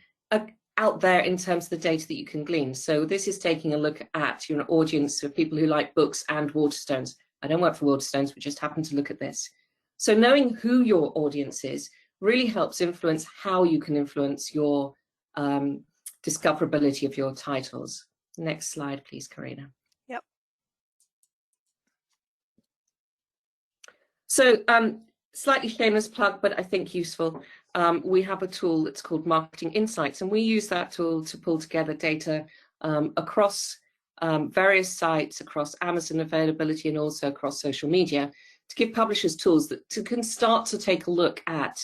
out there in terms of the data that you can glean. So this is taking a look at your audience of people who like books and Waterstones. I don't work for Waterstones, but just happen to look at this. So knowing who your audience is really helps influence how you can influence your discoverability of your titles. Next slide, please, Karina. Yep. So slightly shameless plug, but I think useful. We have a tool that's called Marketing Insights, and we use that tool to pull together data across various sites, across Amazon availability, and also across social media, to give publishers tools that can start to take a look at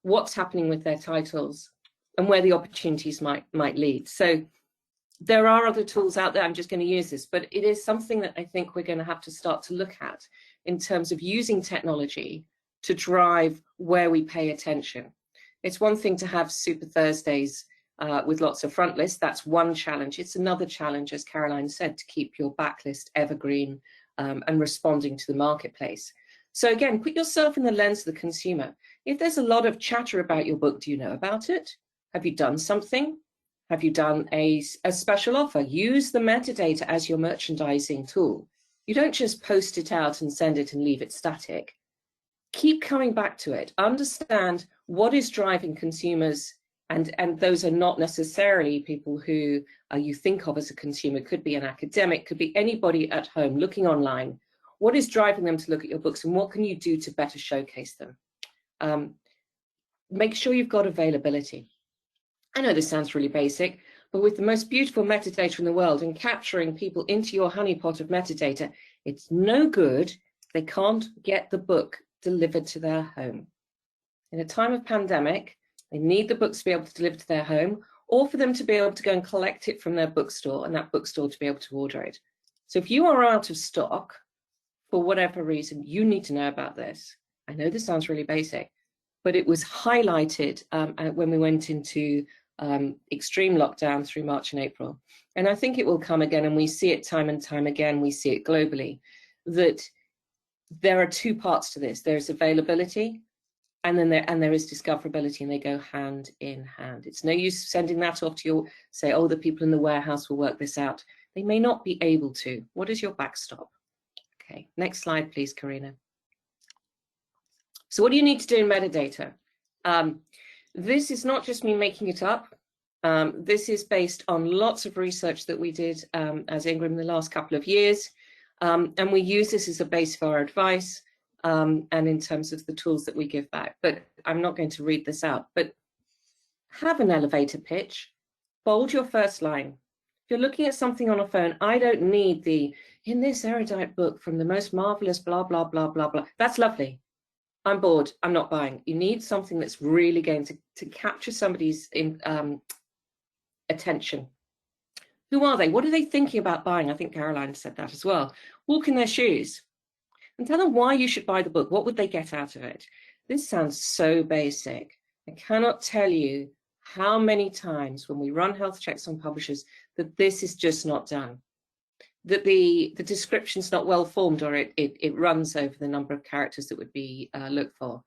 what's happening with their titles and where the opportunities might lead. So there are other tools out there. I'm just going to use this, but it is something that I think we're going to have to start to look at in terms of using technology to drive where we pay attention. It's one thing to have Super Thursdays with lots of front lists. That's one challenge. It's another challenge, as Caroline said, to keep your backlist evergreen and responding to the marketplace. So again, put yourself in the lens of the consumer. If there's a lot of chatter about your book, do you know about it? Have you done something? Have you done a special offer? Use the metadata as your merchandising tool. You don't just post it out and send it and leave it static. Keep coming back to it. Understand what is driving consumers, and those are not necessarily people who you think of as a consumer. Could be an academic, could be anybody at home looking online. What is driving them to look at your books, and what can you do to better showcase them? Make sure you've got availability. I know this sounds really basic, but with the most beautiful metadata in the world and capturing people into your honeypot of metadata, it's no good if they can't get the book delivered to their home. In a time of pandemic, they need the books to be able to deliver to their home, or for them to be able to go and collect it from their bookstore, and that bookstore to be able to order it. So if you are out of stock, for whatever reason, you need to know about this. I know this sounds really basic, but it was highlighted when we went into extreme lockdown through March and April. And I think it will come again, and we see it time and time again, we see it globally, that there are two parts to this. There's availability, and then there is discoverability, and they go hand in hand. It's no use sending that off to say, oh, the people in the warehouse will work this out. They may not be able to. What is your backstop? Okay, next slide, please, Karina. So what do you need to do in metadata? This is not just me making it up. This is based on lots of research that we did as Ingram in the last couple of years. And we use this as a base for our advice and in terms of the tools that we give back. But I'm not going to read this out, but have an elevator pitch, bold your first line. If you're looking at something on a phone, I don't need in this erudite book from the most marvelous blah, blah, blah, blah, blah. That's lovely. I'm bored, I'm not buying. You need something that's really going to capture somebody's attention. Who are they? What are they thinking about buying? I think Caroline said that as well. Walk in their shoes and tell them why you should buy the book. What would they get out of it? This sounds so basic. I cannot tell you how many times when we run health checks on publishers that this is just not done. That the description's not well formed, or it runs over the number of characters that would be looked for.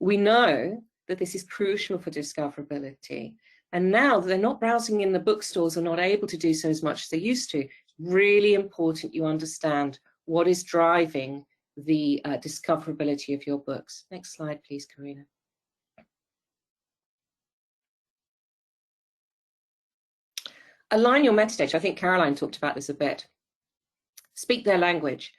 We know that this is crucial for discoverability. And now that they're not browsing in the bookstores or not able to do so as much as they used to, really important you understand what is driving the discoverability of your books. Next slide, please, Karina. Align your metadata. I think Caroline talked about this a bit. Speak their language.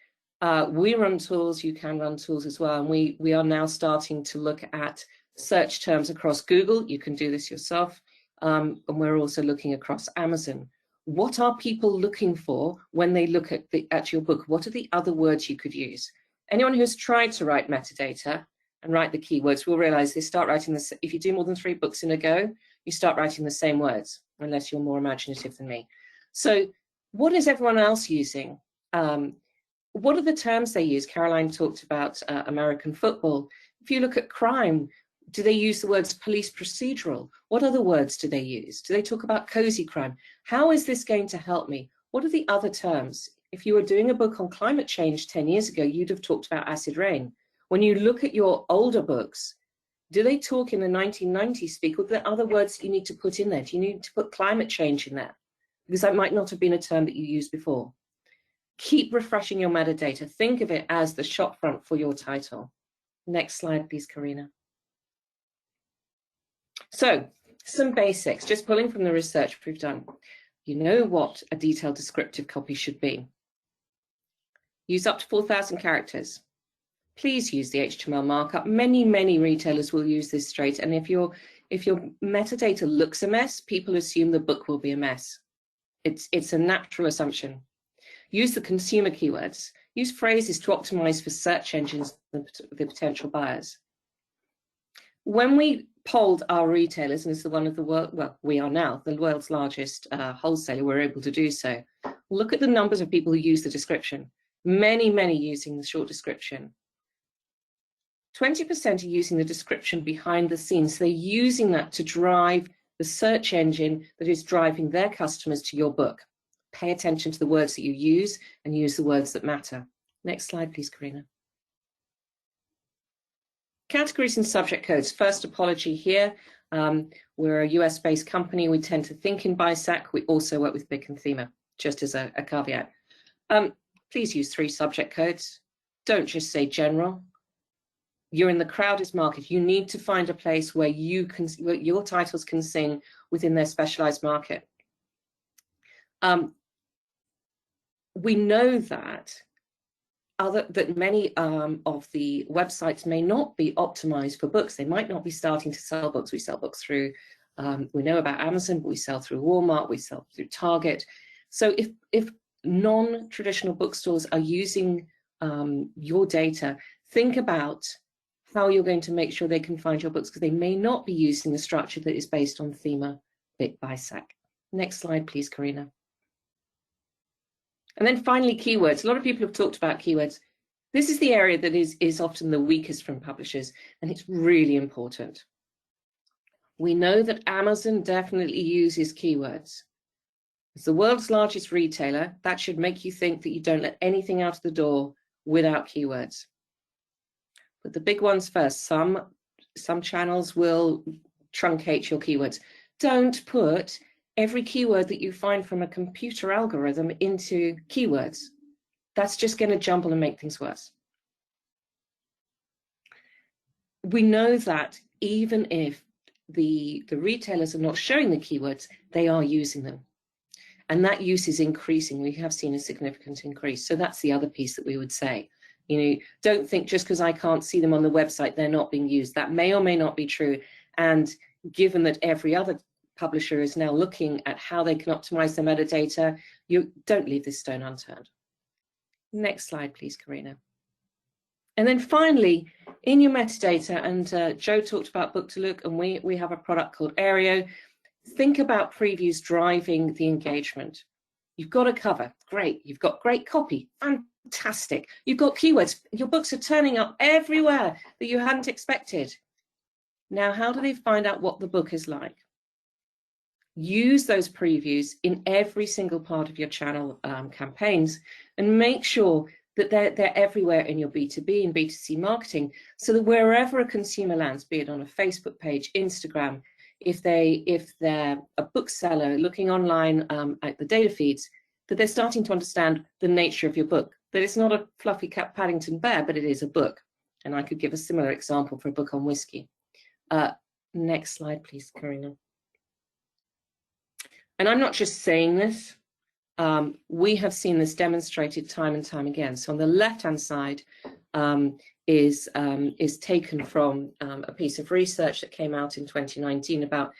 We run tools, you can run tools as well, and we are now starting to look at search terms across Google. You can do this yourself, and we're also looking across Amazon. What are people looking for when they look at your book? What are the other words you could use? Anyone who's tried to write metadata and write the keywords will realize they start writing this. If you do more than 3 books in a go, you start writing the same words, unless you're more imaginative than me. So what is everyone else using? What are the terms they use? Caroline talked about American football. If you look at crime, do they use the words police procedural? What other words do they use? Do they talk about cozy crime? How is this going to help me? What are the other terms? If you were doing a book on climate change 10 years ago, you'd have talked about acid rain. When you look at your older books, do they talk in the 1990s speak, or are there other words that you need to put in there? Do you need to put climate change in there? Because that might not have been a term that you used before. Keep refreshing your metadata. Think of it as the shop front for your title. Next slide, please, Karina. So, some basics, just pulling from the research we've done. You know what a detailed descriptive copy should be. Use up to 4,000 characters. Please use the HTML markup. Many retailers will use this straight, and if your metadata looks a mess, people assume the book will be a mess. It's a natural assumption. Use the consumer keywords. Use phrases to optimize for search engines, the potential buyers. When we polled our retailers, and this is one of the world, well, we are now the world's largest wholesaler, we're able to do so. Look at the numbers of people who use the description. Many using the short description. 20% are using the description behind the scenes. They're using that to drive the search engine that is driving their customers to your book. Pay attention to the words that you use and use the words that matter. Next slide, please, Karina. Categories and subject codes. First, apology here. We're a US-based company. We tend to think in BISAC. We also work with BIC and Thema, just as a caveat. Please use 3 subject codes. Don't just say general. You're in the crowded market. You need to find a place where where your titles can sing within their specialized market. We know that many of the websites may not be optimized for books. They might not be starting to sell books. We sell books through, we know about Amazon, but we sell through Walmart, we sell through Target. So if non-traditional bookstores are using your data, think about how you're going to make sure they can find your books, because they may not be using the structure that is based on Thema, BIC, BISAC. Next slide, please, Karina. And then finally, keywords. A lot of people have talked about keywords. This is the area that is often the weakest from publishers, and it's really important. We know that Amazon definitely uses keywords. As the world's largest retailer, that should make you think that you don't let anything out of the door without keywords. But the big ones first. Some channels will truncate your keywords. Don't put every keyword that you find from a computer algorithm into keywords. That's just going to jumble and make things worse. We know that even if the retailers are not showing the keywords, they are using them. And that use is increasing. We have seen a significant increase. So that's the other piece that we would say. You know, don't think just because I can't see them on the website, they're not being used. That may or may not be true. And given that every other publisher is now looking at how they can optimize their metadata, you don't leave this stone unturned. Next slide, please, Karina. And then finally, in your metadata, and Joe talked about Book to Look, and we have a product called Aereo. Think about previews driving the engagement. You've got a cover, great. You've got great copy, fantastic. You've got keywords. Your books are turning up everywhere that you hadn't expected. Now, how do they find out what the book is like? Use those previews in every single part of your channel campaigns, and make sure that they're everywhere in your B2B and B2C marketing, so that wherever a consumer lands, be it on a Facebook page, Instagram, if they're a bookseller looking online at the data feeds, that they're starting to understand the nature of your book, that it's not a fluffy Paddington Bear, but it is a book. And I could give a similar example for a book on whiskey. Next slide, please, Karina. And I'm not just saying this. We have seen this demonstrated time and time again. So on the left-hand side is taken from a piece of research that came out in 2019 about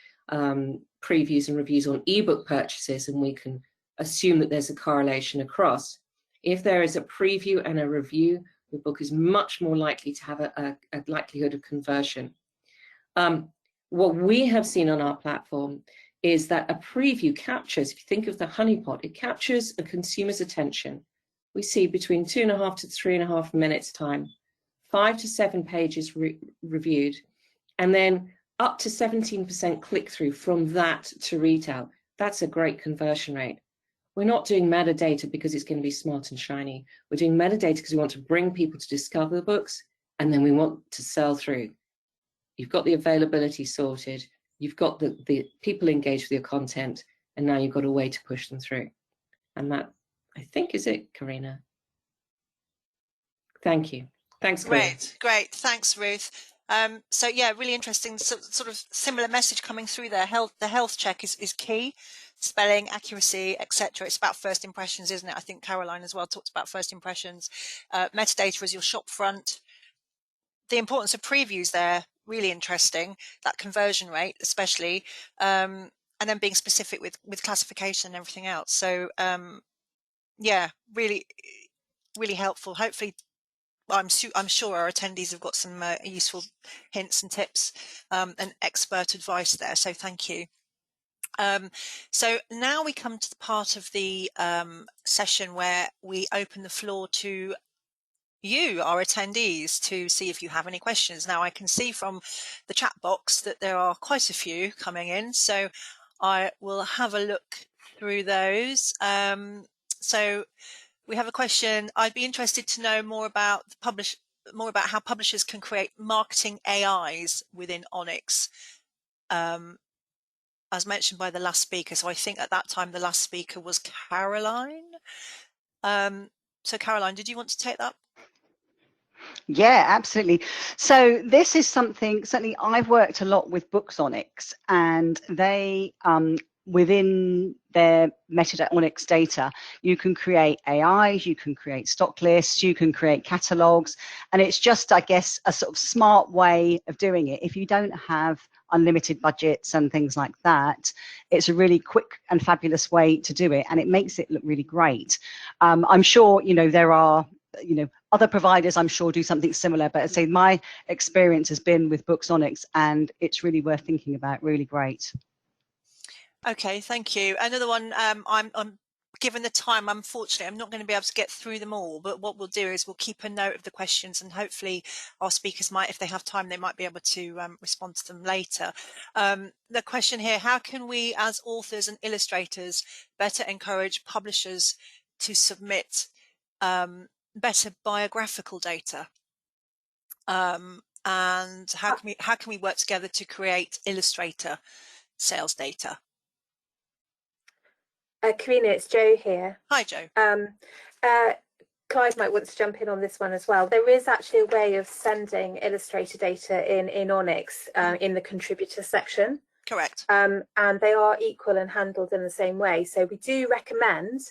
previews and reviews on ebook purchases, and we can assume that there's a correlation across. If there is a preview and a review, the book is much more likely to have a likelihood of conversion. What we have seen on our platform is that a preview captures, if you think of the honeypot, it captures a consumer's attention. We see between 2.5 to 3.5 minutes time, 5 to 7 pages reviewed, and then up to 17% click-through from that to retail. That's a great conversion rate. We're not doing metadata because it's going to be smart and shiny. We're doing metadata because we want to bring people to discover the books, and then we want to sell through. You've got the availability sorted, you've got the people engaged with your content, and now you've got a way to push them through. And that, I think, is it, Karina. Thank you. Thanks, Karina. Great. Thanks, Ruth. So yeah, really interesting, sort of similar message coming through there. The health check is key. Spelling, accuracy, etc. It's about first impressions, isn't it? I think Caroline as well talked about first impressions. Metadata is your shop front. The importance of previews there, really interesting. That conversion rate, especially, and then being specific with classification and everything else. So yeah, really helpful. Hopefully, I'm sure our attendees have got some useful hints and tips and expert advice there. So thank you. So now we come to the part of the session where we open the floor to you, our attendees, to see if you have any questions. Now I can see from the chat box that there are quite a few coming in, so I will have a look through those. So we have a question. I'd be interested to know more about how publishers can create marketing AIs within ONIX. As mentioned by the last speaker, so I think at that time the last speaker was Caroline. So Caroline, did you want to take that? Yeah, absolutely. So this is something, certainly I've worked a lot with BooksONIX, and they, within their metadata, ONIX data, you can create AIs, you can create stock lists, you can create catalogues, and it's just, I guess, a sort of smart way of doing it. If you don't have unlimited budgets and things like that, it's a really quick and fabulous way to do it, and it makes it look really great. I'm sure, there are, other providers, I'm sure, do something similar, but I say my experience has been with BooksONIX, and it's really worth thinking about. Really great. Okay, thank you. Another one, I'm given the time, unfortunately, I'm not going to be able to get through them all, but what we'll do is we'll keep a note of the questions, and hopefully our speakers might, if they have time, they might be able to respond to them later. The question here, how can we as authors and illustrators better encourage publishers to submit better biographical data? And how can we work together to create illustrator sales data? Karina, it's Jo here. Hi, Jo. Clive might want to jump in on this one as well. There is actually a way of sending illustrator data in ONIX in the contributor section. Correct. And they are equal and handled in the same way. So we do recommend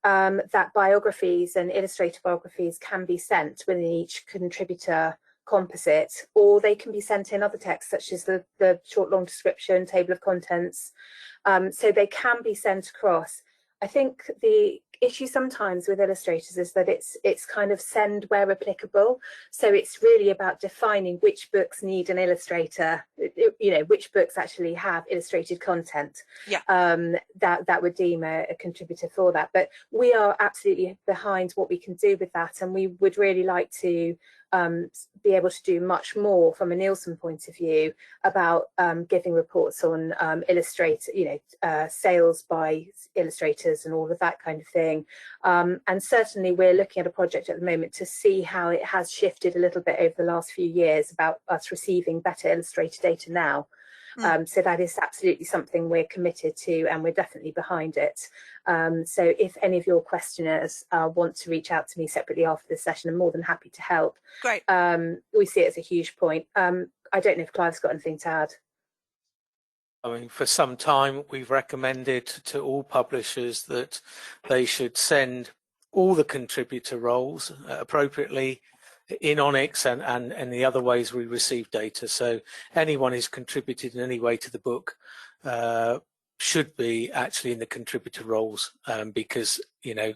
that biographies and illustrator biographies can be sent within each contributor composite, or they can be sent in other texts such as the short long description, table of contents, so they can be sent across. I think the issue sometimes with illustrators is that it's kind of send where applicable, so it's really about defining which books need an illustrator, which books actually have illustrated content. Yeah. That would deem a contributor for that. But we are absolutely behind what we can do with that, and we would really like to be able to do much more from a Nielsen point of view about giving reports on sales by illustrators and all of that kind of thing. And certainly we're looking at a project at the moment to see how it has shifted a little bit over the last few years about us receiving better illustrator data now. So that is absolutely something we're committed to, and we're definitely behind it. So if any of your questioners want to reach out to me separately after this session, I'm more than happy to help. Great. We see it as a huge point. I don't know if Clive's got anything to add. I mean, for some time, we've recommended to all publishers that they should send all the contributor roles appropriately in ONIX and the other ways we receive data. So anyone who's contributed in any way to the book should be actually in the contributor roles, because, you know,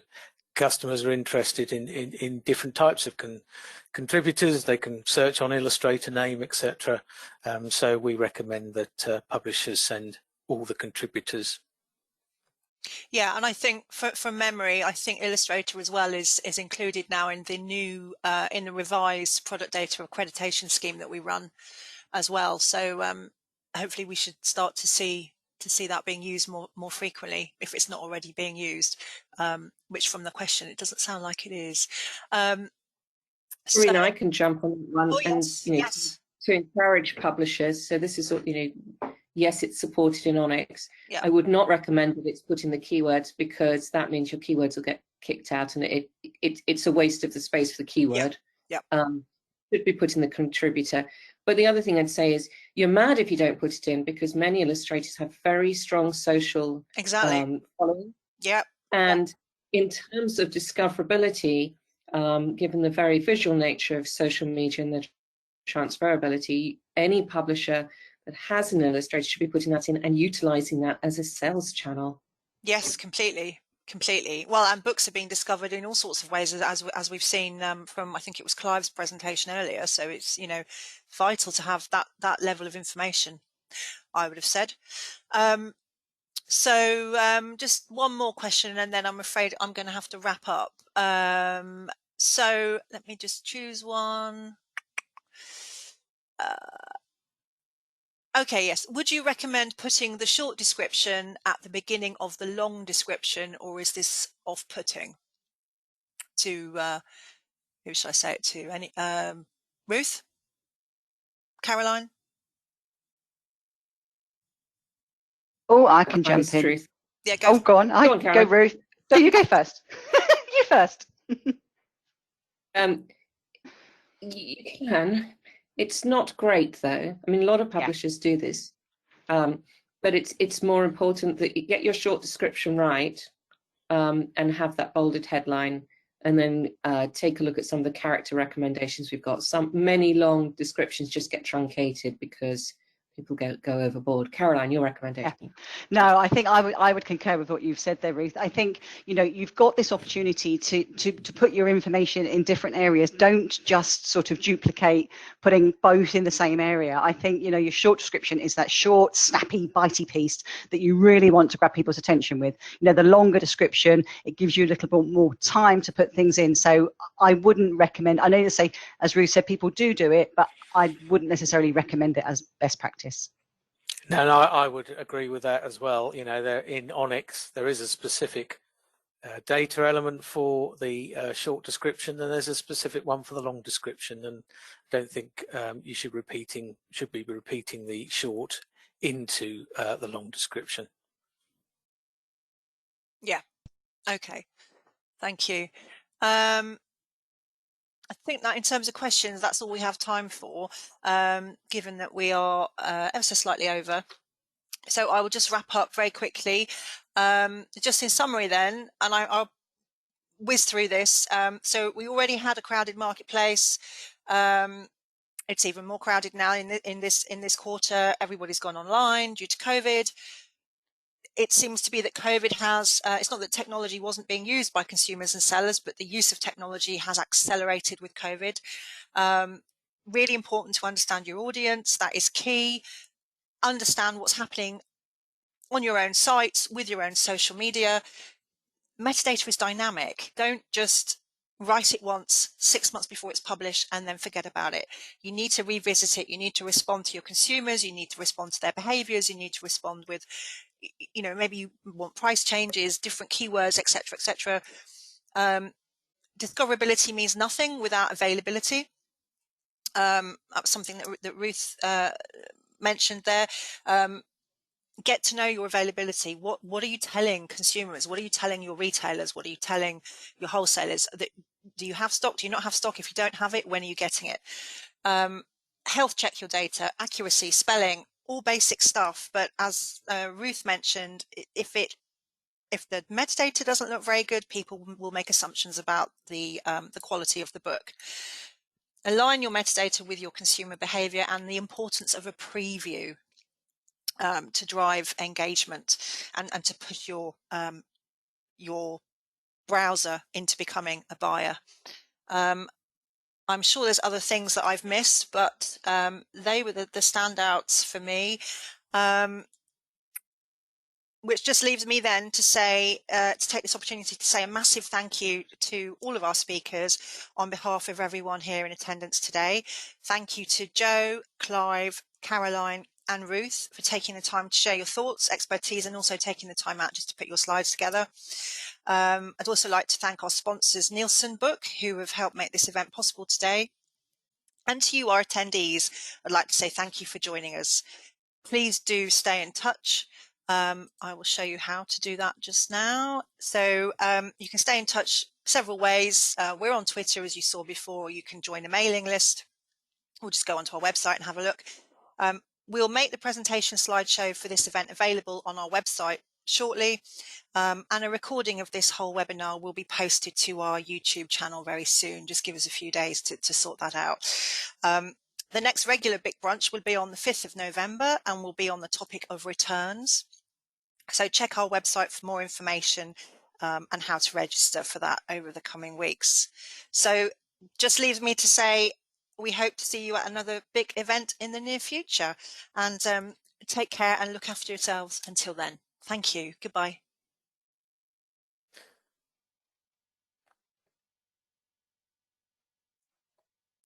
customers are interested in different types of contributors. They can search on Illustrator name, etc. So we recommend that publishers send all the contributors. Yeah, and I think from memory, I think Illustrator as well is included now in the new in the revised product data accreditation scheme that we run as well. So hopefully we should start to see that being used more frequently if it's not already being used, which from the question it doesn't sound like it is. Serena, I can jump on one. Oh, and yes, you know, yes. to encourage publishers. So this is, you know, yes, it's supported in ONIX. Yeah. I would not recommend that it's put in the keywords, because that means your keywords will get kicked out, and it's a waste of the space for the keyword. Yeah. Should be put in the contributor. But the other thing I'd say is, you're mad if you don't put it in, because many illustrators have very strong social following. Yeah. And in terms of discoverability, given the very visual nature of social media and the transferability, any publisher that has an illustrator should be putting that in and utilizing that as a sales channel. Yes, completely. Well, and books are being discovered in all sorts of ways, as we've seen from, I think it was Clive's presentation earlier. So it's, you know, vital to have that level of information, I would have said. So just one more question, and then I'm afraid I'm going to have to wrap up. So let me just choose one. Okay, yes. Would you recommend putting the short description at the beginning of the long description, or is this off-putting? To who should I say it to? Any Ruth? Caroline? Oh, I can jump in. Truth. Yeah, go. Oh, go on. Go, Ruth. No, you go first. You first. You can. It's not great, though. I mean, a lot of publishers do this, but it's more important that you get your short description right, and have that bolded headline, and then take a look at some of the character recommendations we've got. Many long descriptions just get truncated because people go overboard. Caroline, your recommendation? Yeah. No, I think I would concur with what you've said there, Ruth. I think, you know, you've got this opportunity to put your information in different areas. Don't just sort of duplicate putting both in the same area. I think, you know, your short description is that short, snappy, bitey piece that you really want to grab people's attention with. You know, the longer description, it gives you a little bit more time to put things in. So I wouldn't recommend, I know to say, as Ruth said, people do it, but I wouldn't necessarily recommend it as best practice. No, I would agree with that as well. You know, in ONIX, there is a specific data element for the short description, and there's a specific one for the long description. And I don't think you should be repeating the short into the long description. Yeah. Okay. Thank you. I think that in terms of questions, that's all we have time for, given that we are ever so slightly over. So I will just wrap up very quickly. Just in summary then, and I'll whiz through this. So we already had a crowded marketplace. It's even more crowded now in this quarter. Everybody's gone online due to COVID. It seems to be that COVID has, it's not that technology wasn't being used by consumers and sellers, but the use of technology has accelerated with COVID. Really important to understand your audience. That is key. Understand what's happening on your own site, with your own social media. Metadata is dynamic. Don't just write it once 6 months before it's published and then forget about it. You need to revisit it. You need to respond to your consumers. You need to respond to their behaviors. You need to respond with, you know, maybe you want price changes, different keywords, etc., etc. Discoverability means nothing without availability. Something that Ruth mentioned there. Get to know your availability. What are you telling consumers? What are you telling your retailers? What are you telling your wholesalers? Do you have stock? Do you not have stock? If you don't have it, when are you getting it? Health check your data, accuracy, spelling, all basic stuff. But as Ruth mentioned, if the metadata doesn't look very good, people will make assumptions about the quality of the book. Align your metadata with your consumer behavior and the importance of a preview. to drive engagement and to push your browser into becoming a buyer. I'm sure there's other things that I've missed, but they were the standouts for me. Which just leaves me then to say, to take this opportunity to say a massive thank you to all of our speakers on behalf of everyone here in attendance today. Thank you to Jo, Clive, Caroline and Ruth for taking the time to share your thoughts, expertise, and also taking the time out just to put your slides together. I'd also like to thank our sponsors, Nielsen Book, who have helped make this event possible today. And to you, our attendees, I'd like to say thank you for joining us. Please do stay in touch. I will show you how to do that just now. So you can stay in touch several ways. We're on Twitter, as you saw before. You can join the mailing list or just go onto our website and have a look. We'll make the presentation slideshow for this event available on our website shortly. And a recording of this whole webinar will be posted to our YouTube channel very soon. Just give us a few days to sort that out. The next regular BIC Brunch will be on the 5th of November and will be on the topic of returns. So check our website for more information and how to register for that over the coming weeks. So just leaves me to say we hope to see you at another BIC event in the near future. And take care and look after yourselves until then. Thank you. Goodbye.